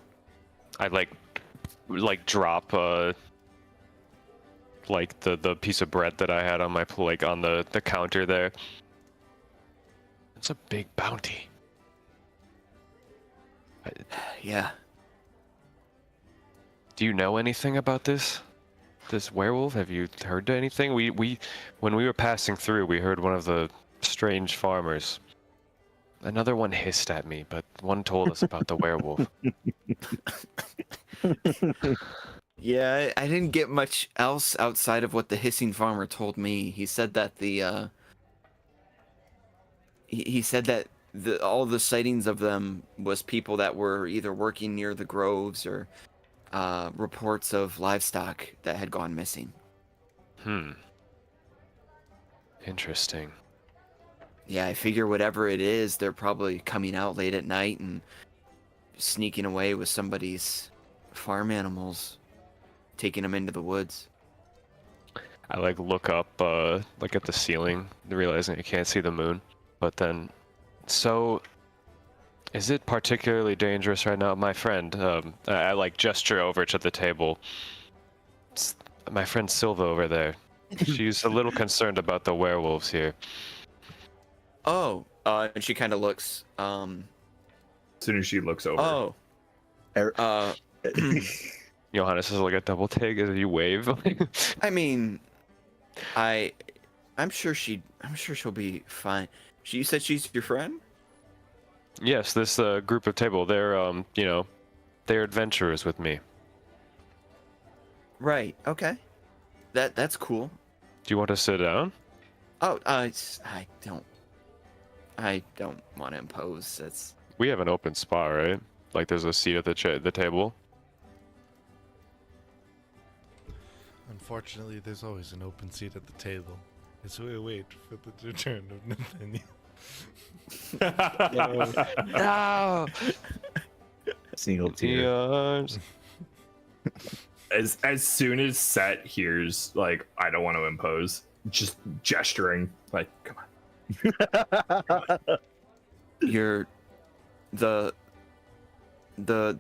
I like drop like the piece of bread that I had on my on the counter there. It's a big bounty. Yeah. Do you know anything about this werewolf? Have you heard anything? We when we were passing through, we heard one of the strange farmers. Another one hissed at me, but one told us about the werewolf. Yeah, I didn't get much else outside of what the hissing farmer told me. He said that all the sightings of them was people that were either working near the groves or reports of livestock that had gone missing. Interesting. Yeah, I figure whatever it is, they're probably coming out late at night and sneaking away with somebody's farm animals, taking them into the woods. I look up like at the ceiling, realizing I can't see the moon. But then, so is it particularly dangerous right now? My friend, I gesture over to the table. It's my friend Silva over there. She's a little concerned about the werewolves here. Oh, and she kind of looks. As soon as she looks over. Oh. Er- Johannes is like a double take as you wave. I mean, I'm sure she'll be fine. She said she's your friend? Yes, this group of table, they're they're adventurers with me. Right. Okay. That's cool. Do you want to sit down? Oh, I don't want to impose. That's We have an open spot, right? Like there's a seat at the table. Unfortunately, there's always an open seat at the table. As we wait for the return of Nathaniel. No. Single tear. Tears. As soon as Set hears like I don't want to impose, just gesturing like come on. your the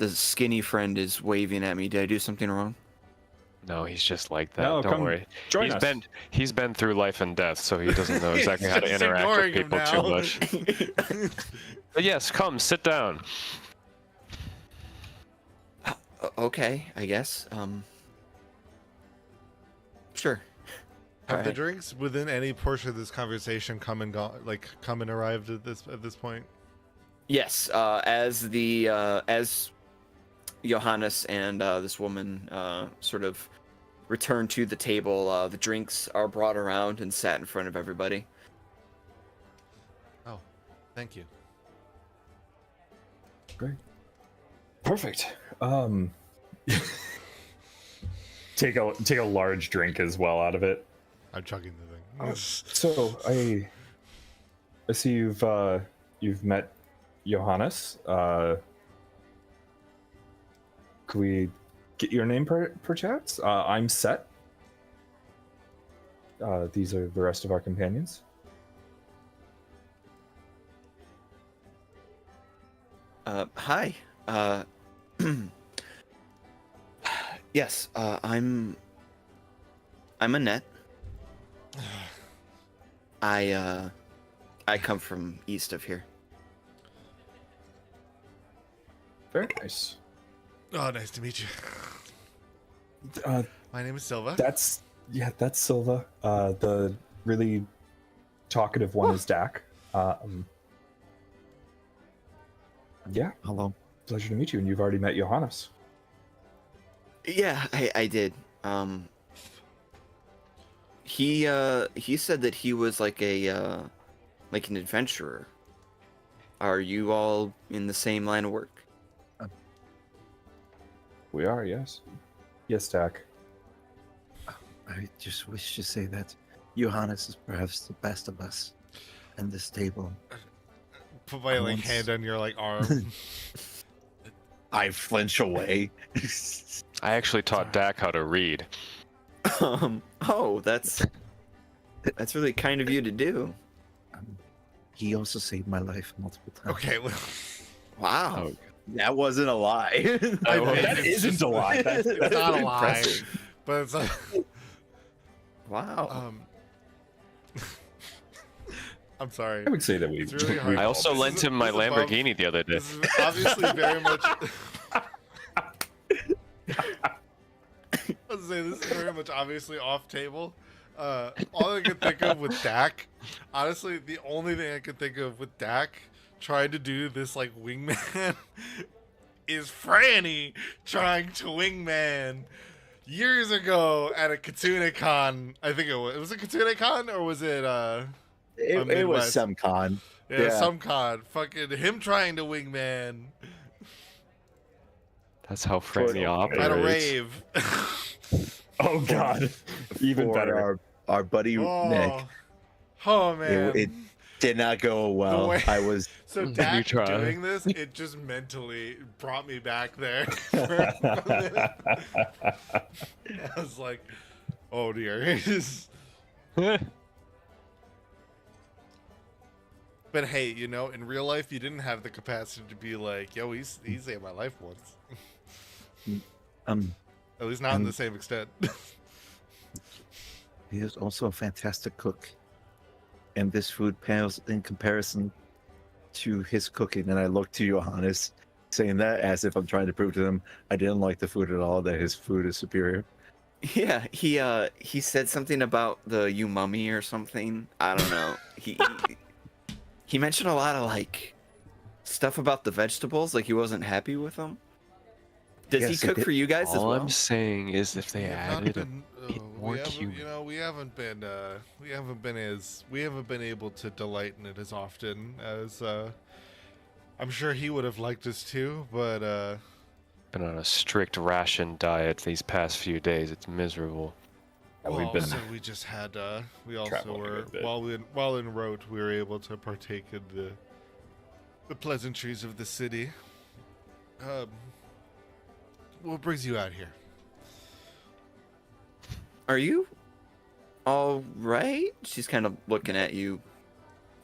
skinny friend is waving at me. Did I do something wrong? No, he's just like that. No, Don't come worry. join us. He's been through life and death, so he doesn't know exactly how to Just interact with ignoring him people too now. much. But yes, come sit down. Okay, I guess. Sure. Have the Alright. drinks within any portion of this conversation come and gone, like come and arrived at this point? Yes. As Johannes and this woman sort of return to the table, the drinks are brought around and sat in front of everybody. Oh, thank you. Great. Perfect. Take a large drink as well out of it. I'm chugging the thing. So I see you've met Johannes. Could we get your name perchance? I'm Set. These are the rest of our companions. Hi. Yes. I'm Annette. I come from east of here. Very nice. Oh, nice to meet you. My name is Silva. That's Silva. The really talkative one is Dak. Yeah, Hello. pleasure to meet you. And you've already met Johannes. Yeah, I did. He said that he was like an adventurer. Are you all in the same line of work? We are, yes. Yes, Dak. I just wish to say that Johannes is perhaps the best of us, and this table. Put my like once- hand on your like arm. I flinch away. I actually taught Dak how to read. Oh, that's really kind of you to do. He also saved my life multiple times. Okay, well, Wow. Oh, That wasn't a lie. I mean, that it's isn't a lie. That's it's not a lie, impressive. but it's Wow. I'm sorry. I would say that It's really hard. I also This lent is- him my this is above- Lamborghini the other day. This is obviously very much. I was saying this is very much obviously off table. All I could think of with Dak, honestly, the only thing I could think of with Dak trying to do this like wingman is Franny trying to wingman years ago at a KatsuneCon. I think it was it KatsuneCon or was it it was Midwest. some con. yeah, Yeah. some con. Fucking him trying to wingman That's how Franny at a operates. rave. Oh God, even For better. Our buddy Nick. Oh man. It did not go well. way- I was So Dak try. doing this, it just mentally brought me back there. I was like, oh dear. But hey, you know, in real life, you didn't have the capacity to be like, yo, he saved my life once. At least not in the same extent. he is also a fantastic cook. And this food pales in comparison to his cooking, and I look to Johannes, saying that as if I'm trying to prove to them I didn't like the food at all, that his food is superior. Yeah, he said something about the umami or something. I don't know. He mentioned a lot of like stuff about the vegetables, like he wasn't happy with them. Does he Yes, cook for you guys as All well? I'm saying is if they We have not added a been, bit more cumin. you know, we haven't been able to delight in it as often as I'm sure he would have liked us to, but Been on a strict ration diet these past few days. It's miserable. And well, we've been also we just had we also traveling a were good bit. while en route we were able to partake in the pleasantries of the city. What brings you out here? Are you all right? She's kind of looking at you,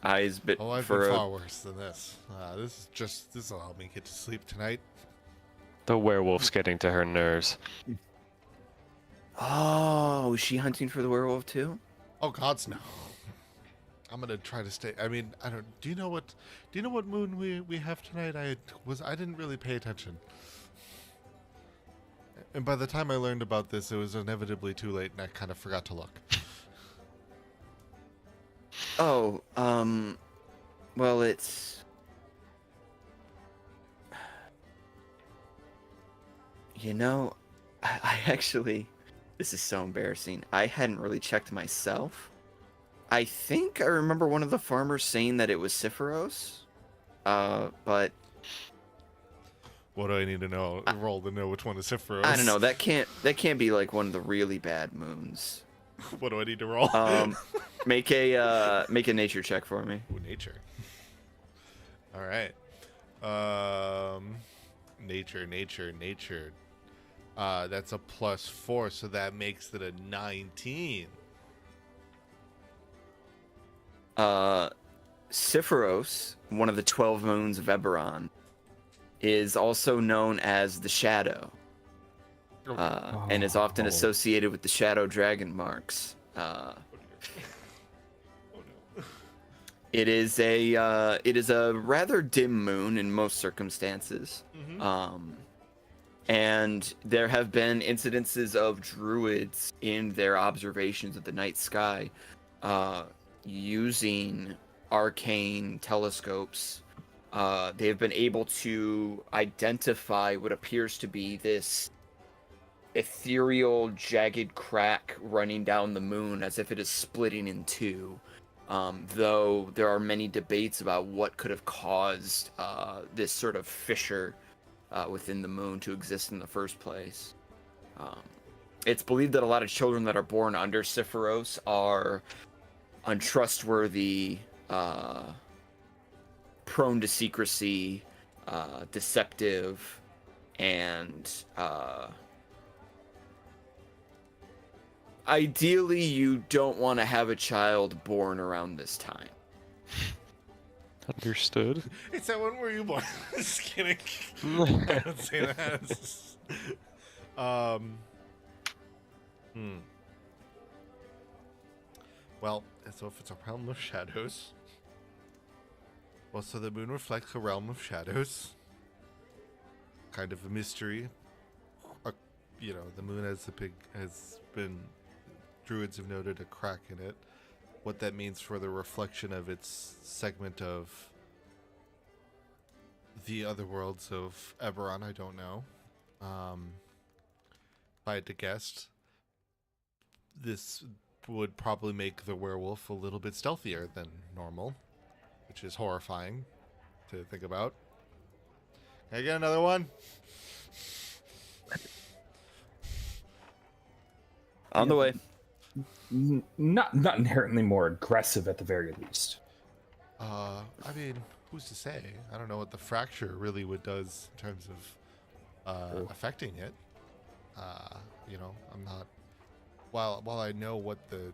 eyes bit Oh, I've for been a... far worse than this. This will help me get to sleep tonight. The werewolf's getting to her nerves. Oh, is she hunting for the werewolf too? Oh gods, no. I'm gonna try to stay. I mean, I don't. Do you know what moon we have tonight? I didn't really pay attention. And by the time I learned about this, it was inevitably too late, and I kind of forgot to look. Oh, well, it's... You know, I actually... This is so embarrassing. I hadn't really checked myself. I think I remember one of the farmers saying that it was Siphoros. But... What do I need to know? Roll to know which one is Siphoros. I don't know. That can't be like one of the really bad moons. What do I need to roll? Make a nature check for me. Ooh, nature. All right. Nature. That's a +4, so that makes it a 19. Siphoros, one of the 12 moons of Eberron, is also known as the Shadow, and is often associated with the Shadow Dragonmarks. It is a rather dim moon in most circumstances. And there have been incidences of druids in their observations of the night sky, using arcane telescopes. They have been able to identify what appears to be this ethereal, jagged crack running down the moon as if it is splitting in two. Though there are many debates about what could have caused this sort of fissure within the moon to exist in the first place. It's believed that a lot of children that are born under Siphoros are untrustworthy, prone to secrecy, deceptive, and ideally you don't want to have a child born around this time. Understood. It's that one where you born. Just kidding. I don't say that. Well, so if it's a realm of shadows. Well, so the moon reflects a realm of shadows. Kind of a mystery. You know, the moon has been. Druids have noted a crack in it. What that means for the reflection of its segment of the other worlds of Eberron, I don't know. If I had to guess, this would probably make the werewolf a little bit stealthier than normal, which is horrifying to think about. Can I get another one? On the way. Not inherently more aggressive at the very least. I mean, who's to say? I don't know what the fracture really does in terms of affecting it. You know, I'm not. While I know what the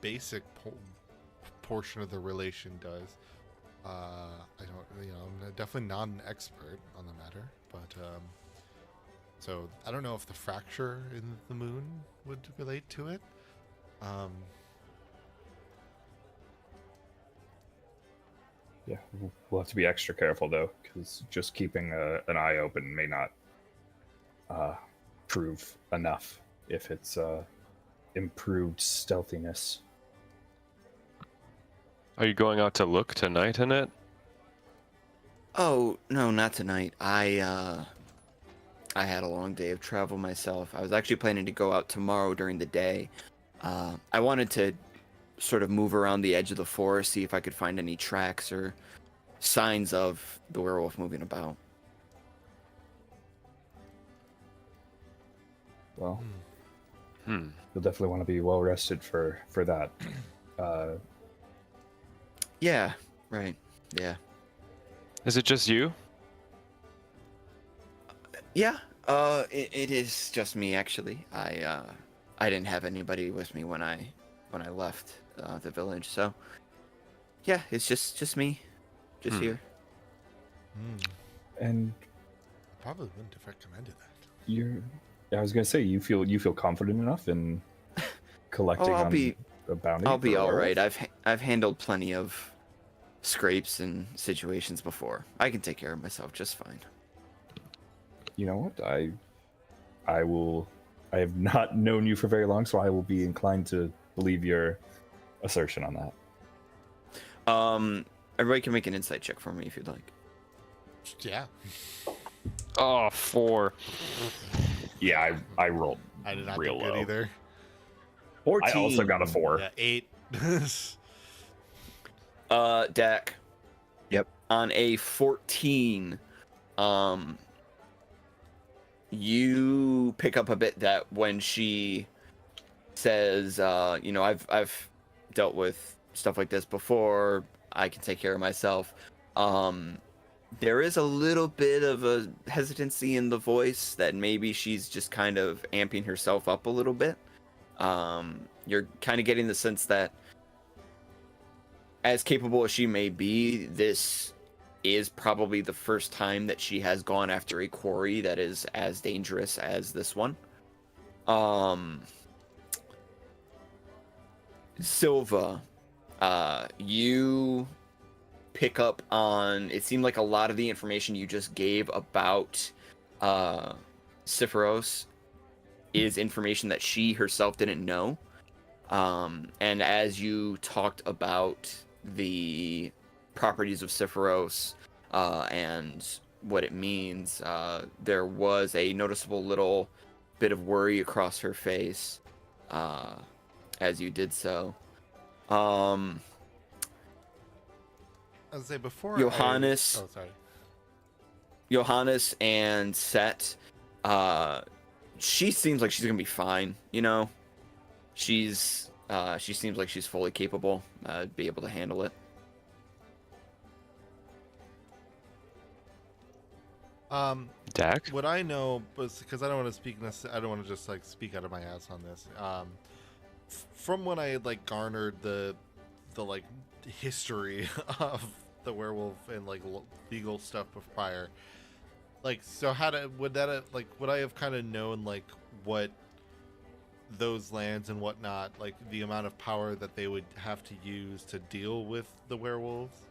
basic portion of the relation does, I don't. You know, I'm definitely not an expert on the matter, but so I don't know if the fracture in the moon would relate to it. Yeah, we'll have to be extra careful though, because just keeping an eye open may not prove enough if it's improved stealthiness. Are you going out to look tonight in it? Oh, no, not tonight. I had a long day of travel myself. I was actually planning to go out tomorrow during the day. I wanted to sort of move around the edge of the forest, see if I could find any tracks or signs of the werewolf moving about. Well, Hmm. you'll definitely want to be well rested for that. Yeah, right. Yeah. Is it just you? Yeah, it is just me actually. I didn't have anybody with me when I left the village, so yeah, it's just me, just here. And Probably wouldn't have recommended that. I was gonna say, you feel confident enough in collecting I'll on be- a bounty. I'll be for a all werewolf? right. I've handled plenty of scrapes and situations before. I can take care of myself just fine. You know what? I will. I have not known you for very long, so I will be inclined to believe your assertion on that. Everybody can make an insight check for me if you'd like. Yeah, Oh, 4. Yeah, I rolled. I did not real do good low. either. 14. I also got a 4. Yeah, 8. Dak. Yep. On a 14, you pick up a bit that when she says, I've dealt with stuff like this before. I can take care of myself. There is a little bit of a hesitancy in the voice that maybe she's just kind of amping herself up a little bit. You're kind of getting the sense that as capable as she may be, this is probably the first time that she has gone after a quarry that is as dangerous as this one. Silva, you pick up on, it seemed like a lot of the information you just gave about Siphoros is information that she herself didn't know. And as you talked about the properties of Siphoros and what it means, there was a noticeable little bit of worry across her face as you did so. I was say before. Johannes. Oh, sorry. Johannes and Set, she seems like she's gonna be fine. You know, she seems like she's fully capable, be able to handle it. Dak? What I know was because I don't want to speak. I don't want to just like speak out of my ass on this. From when I had like garnered the like history of the werewolf and like legal stuff prior, like so would I have kind of known like what those lands and whatnot, like the amount of power that they would have to use to deal with the werewolves?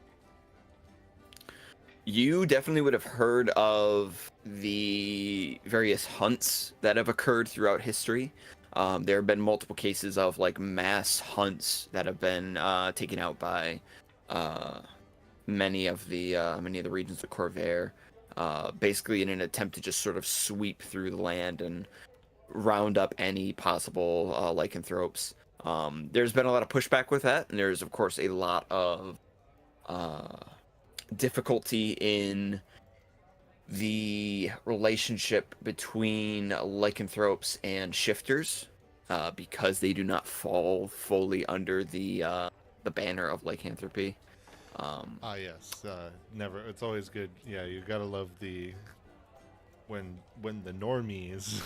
You definitely would have heard of the various hunts that have occurred throughout history. There have been multiple cases of like mass hunts that have been taken out by many of the regions of Corvair, basically in an attempt to just sort of sweep through the land and round up any possible lycanthropes. There's been a lot of pushback with that, and there's of course a lot of difficulty in the relationship between lycanthropes and shifters because they do not fall fully under the banner of lycanthropy. Yes, never. It's always good. Yeah, you gotta love when the normies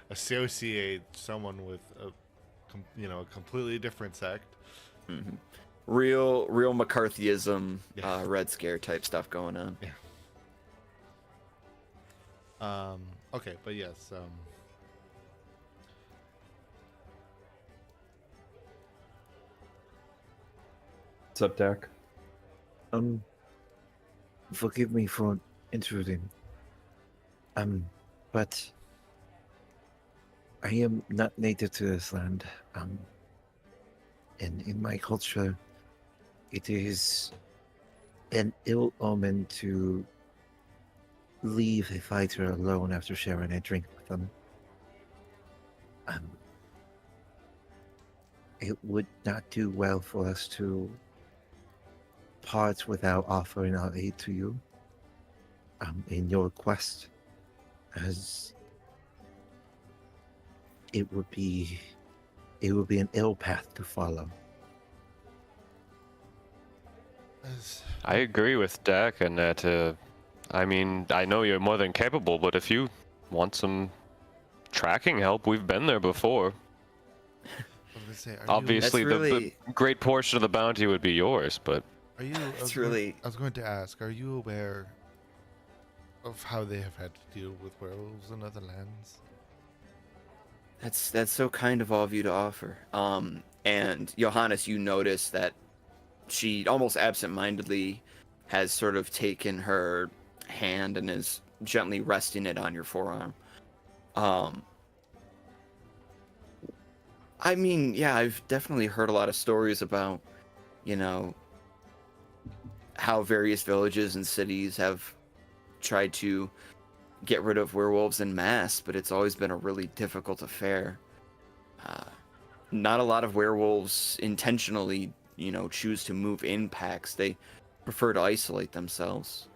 associate someone with a completely different sect. Mm-hmm. Real McCarthyism, Yeah. Red Scare type stuff going on. Yeah. Okay, but yes. What's up, Dak? Forgive me for intruding. But I am not native to this land. And in my culture, it is an ill omen to leave a fighter alone after sharing a drink with them. It would not do well for us to part without offering our aid to you in your quest, as it would be an ill path to follow. I agree with Dak in that, I mean, I know you're more than capable, but if you want some tracking help, we've been there before. Obviously, the great portion of the bounty would be yours, but... Are you... I was going to ask, are you aware of how they have had to deal with werewolves in other lands? That's so kind of all of you to offer. And Johannes, you notice that she almost absent-mindedly has sort of taken her hand and is gently resting it on your forearm. I mean, yeah, I've definitely heard a lot of stories about, you know, how various villages and cities have tried to get rid of werewolves en masse, but it's always been a really difficult affair. Not a lot of werewolves intentionally, you know, choose to move in packs. They prefer to isolate themselves.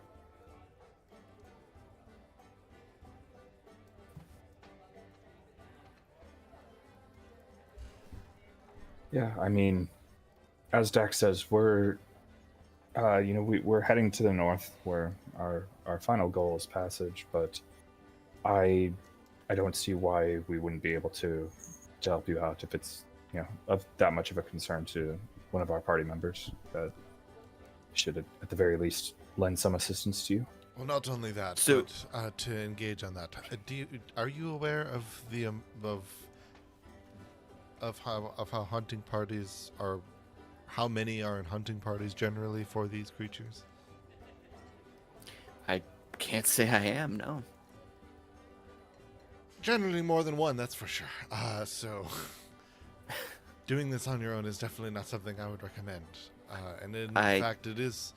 Yeah, I mean, as Dak says, we're heading to the north where our final goal is passage, but I don't see why we wouldn't be able to help you out if it's, you know, of that much of a concern to one of our party members, that should at the very least lend some assistance to you. Well, not only that, so, but to engage on that, are you aware of the of how hunting parties are? How many are in hunting parties generally for these creatures? I can't say I am, no. Generally more than one, that's for sure. So doing this on your own is definitely not something I would recommend. And in fact, it is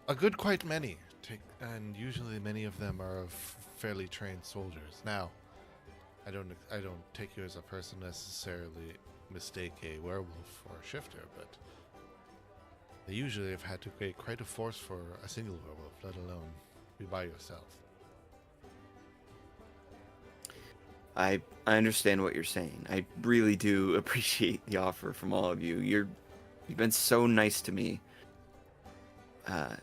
a good quite many. And usually many of them are of fairly trained soldiers. Now, I don't take you as a person necessarily mistake a werewolf for a shifter, but they usually have had to create quite a force for a single werewolf, let alone be by yourself. I understand what you're saying. I really do appreciate the offer from all of you. You've been so nice to me. I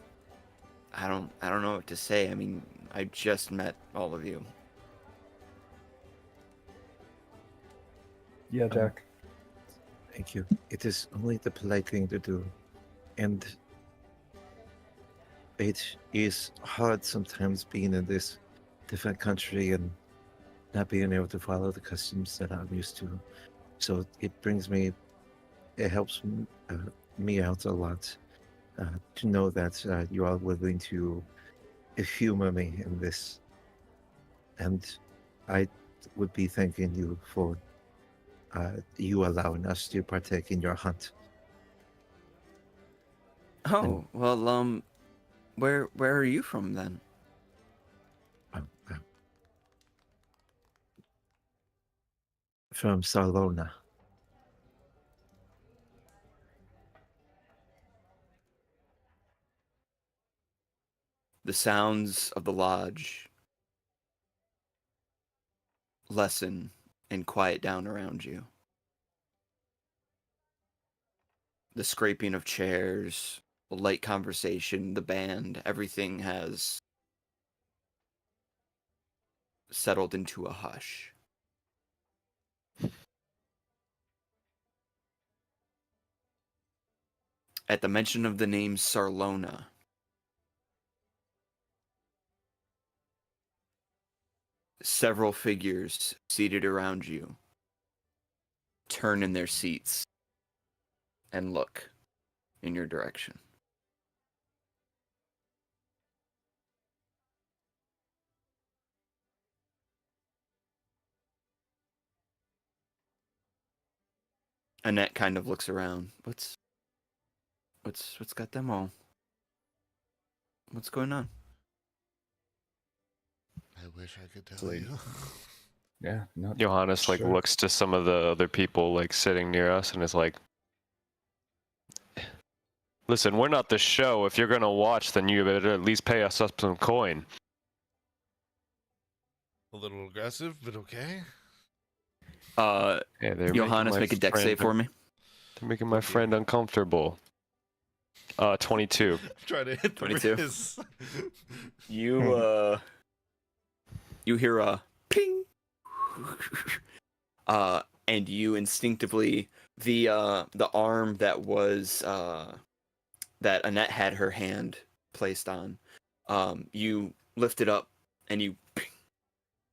don't know what to say. I mean, I just met all of you. Yeah, Dak. Thank you. It is only the polite thing to do. And it is hard sometimes being in this different country and not being able to follow the customs that I'm used to. So it helps me out a lot to know that you are willing to humor me in this. And I would be thanking you for you allowing us to partake in your hunt. Oh, well, where are you from then? From Salona. The sounds of the lodge lessen and quiet down around you. The scraping of chairs, the light conversation, the band, everything has settled into a hush. At the mention of the name Sarlona, several figures seated around you turn in their seats and look in your direction. Annette kind of looks around. What's got them all? What's going on? I wish I could tell Sleep. you. Yeah, no. Johannes like Sure. looks to some of the other people like sitting near us and is like, "Listen, we're not the show. If you're gonna watch, then you better at least pay us up some coin." A little aggressive, but okay. Uh, Yeah, they're Johannes, making my make a dex friend- save for me. They're making my friend uncomfortable. 22. I'm trying to hit the 22. wrist. You hear a ping. And you instinctively the arm that was that Annette had her hand placed on, you lift it up and you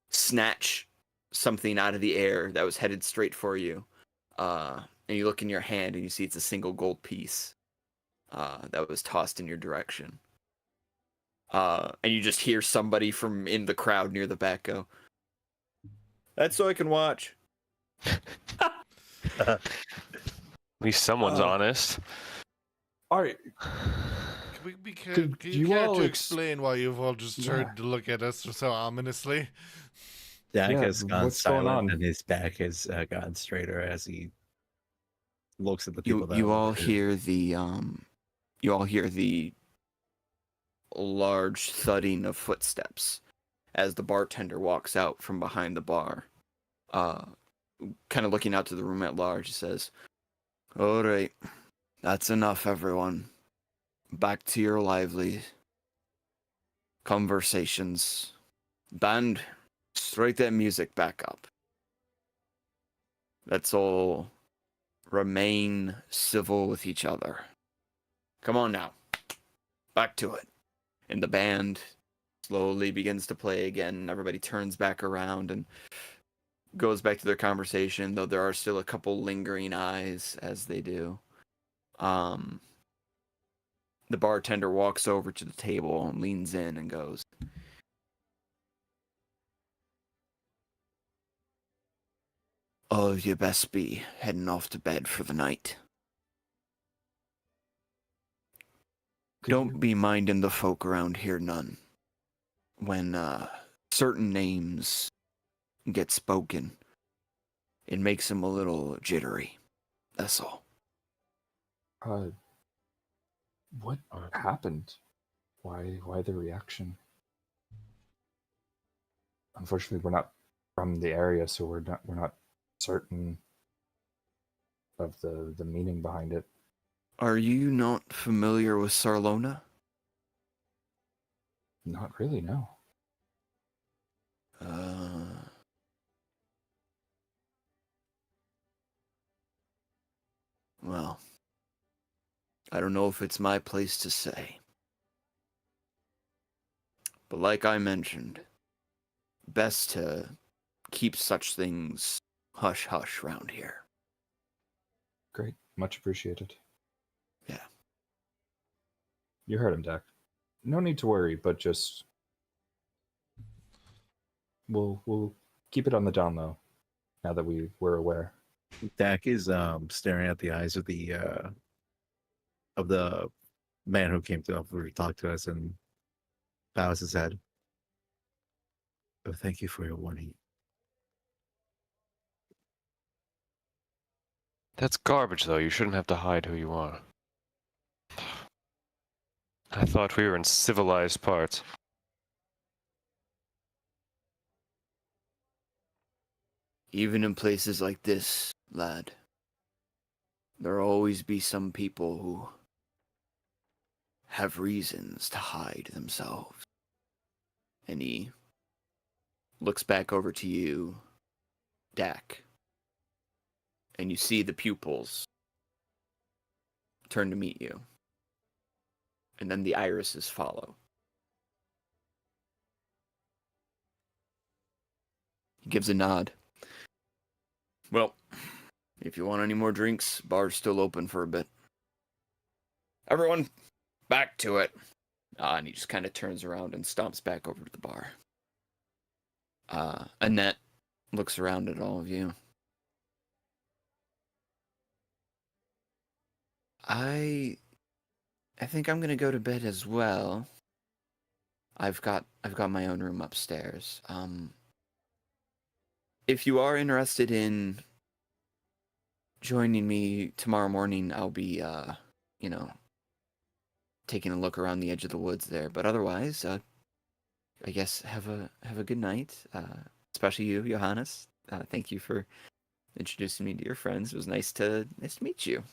snatch something out of the air that was headed straight for you. And you look in your hand and you see it's a single gold piece that was tossed in your direction. And you just hear somebody from in the crowd near the back go, "That's so I can watch." At least someone's Uh, honest. All right. Can Could you you care all to ex- explain why you've all just Yeah. turned to look at us so ominously? Dak Yeah, has gone what's going silent, on? and his back has gotten straighter as he looks at the people. You that are all there. hear the large thudding of footsteps as the bartender walks out from behind the bar. Kind of looking out to the room at large, he says, "All right, that's enough, everyone. Back to your lively conversations. Band, strike that music back up. Let's all remain civil with each other. Come on now, back to it." And the band slowly begins to play again. Everybody turns back around and goes back to their conversation, though there are still a couple lingering eyes as they do. The bartender walks over to the table and leans in and goes, "All of you best be heading off to bed for the night. Don't be minding the folk around here none. When certain names get spoken, it makes them a little jittery. That's all." What happened? Why the reaction? Unfortunately, we're not from the area, so we're not certain of the meaning behind it. Are you not familiar with Sarlona? Not really, no. Well, I don't know if it's my place to say. But like I mentioned, best to keep such things hush-hush round here. Great, much appreciated. Yeah. You heard him, Dak. No need to worry, but just we'll keep it on the down low. Now that we're aware. Dak is staring at the eyes of the man who came to offer to talk to us and bows his head. "Oh, thank you for your warning." That's garbage, though. You shouldn't have to hide who you are. I thought we were in civilized parts. Even in places like this, lad, there'll always be some people who have reasons to hide themselves. And he looks back over to you, Dak, and you see the pupils turn to meet you. And then the irises follow. He gives a nod. "Well, if you want any more drinks, bar's still open for a bit. Everyone, back to it." And he just kind of turns around and stomps back over to the bar. Annette looks around at all of you. I think I'm gonna go to bed as well. I've got my own room upstairs. If you are interested in joining me tomorrow morning, I'll be taking a look around the edge of the woods there. But otherwise, I guess have a good night. Especially you, Johannes. Thank you for introducing me to your friends. It was nice to meet you.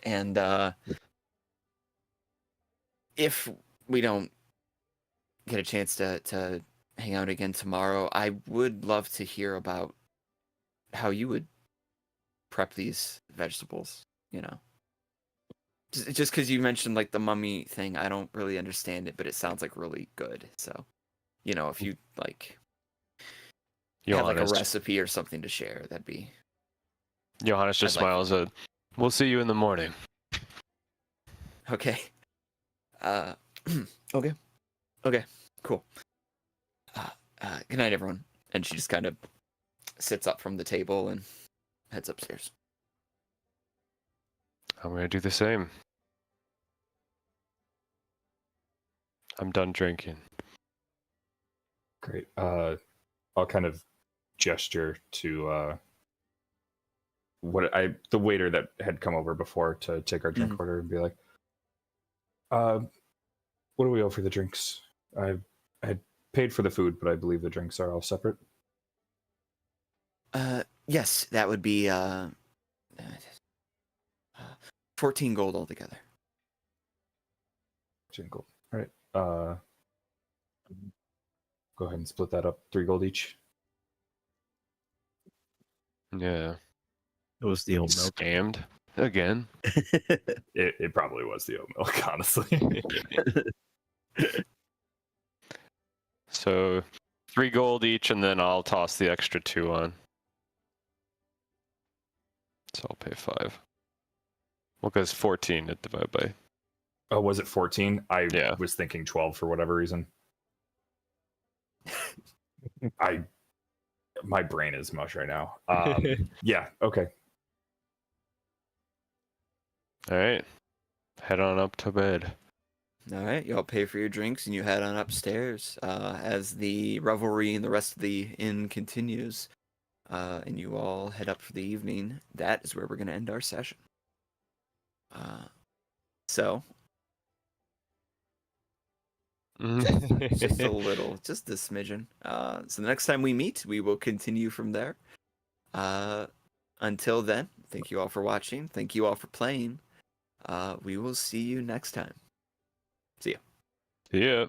And if we don't get a chance to hang out again tomorrow, I would love to hear about how you would prep these vegetables, just because you mentioned like the mummy thing. I don't really understand it, but it sounds like really good. So if you like have like a Johannes, recipe or something to share, that'd be. Johannes just I'd like- smiles at, we'll see you in the morning. Okay. Okay, cool. Good night, everyone. And she just kind of sits up from the table and heads upstairs. I'm going to do the same. I'm done drinking. Great. I'll kind of gesture to the waiter that had come over before to take our drink order and be like, what do we owe for the drinks? I had paid for the food, but I believe the drinks are all separate. Yes, that would be 14 gold altogether. 14 gold. All right. Go ahead and split that up. 3 gold each. Yeah. It was the old milk. Scammed again. It probably was the oat milk, honestly. So 3 gold each, and then I'll toss the extra 2 on. So I'll pay 5. Well, because 14 it divided by. Oh, was it 14? I Yeah. was thinking 12 for whatever reason. My brain is mush right now. Yeah, okay. All right. Head on up to bed. All right, y'all pay for your drinks and you head on upstairs as the revelry and the rest of the inn continues. And you all head up for the evening. That is where we're going to end our session. So, just a little, just a smidgen. So the next time we meet, we will continue from there. Until then, thank you all for watching. Thank you all for playing. We will see you next time. See ya. Yeah.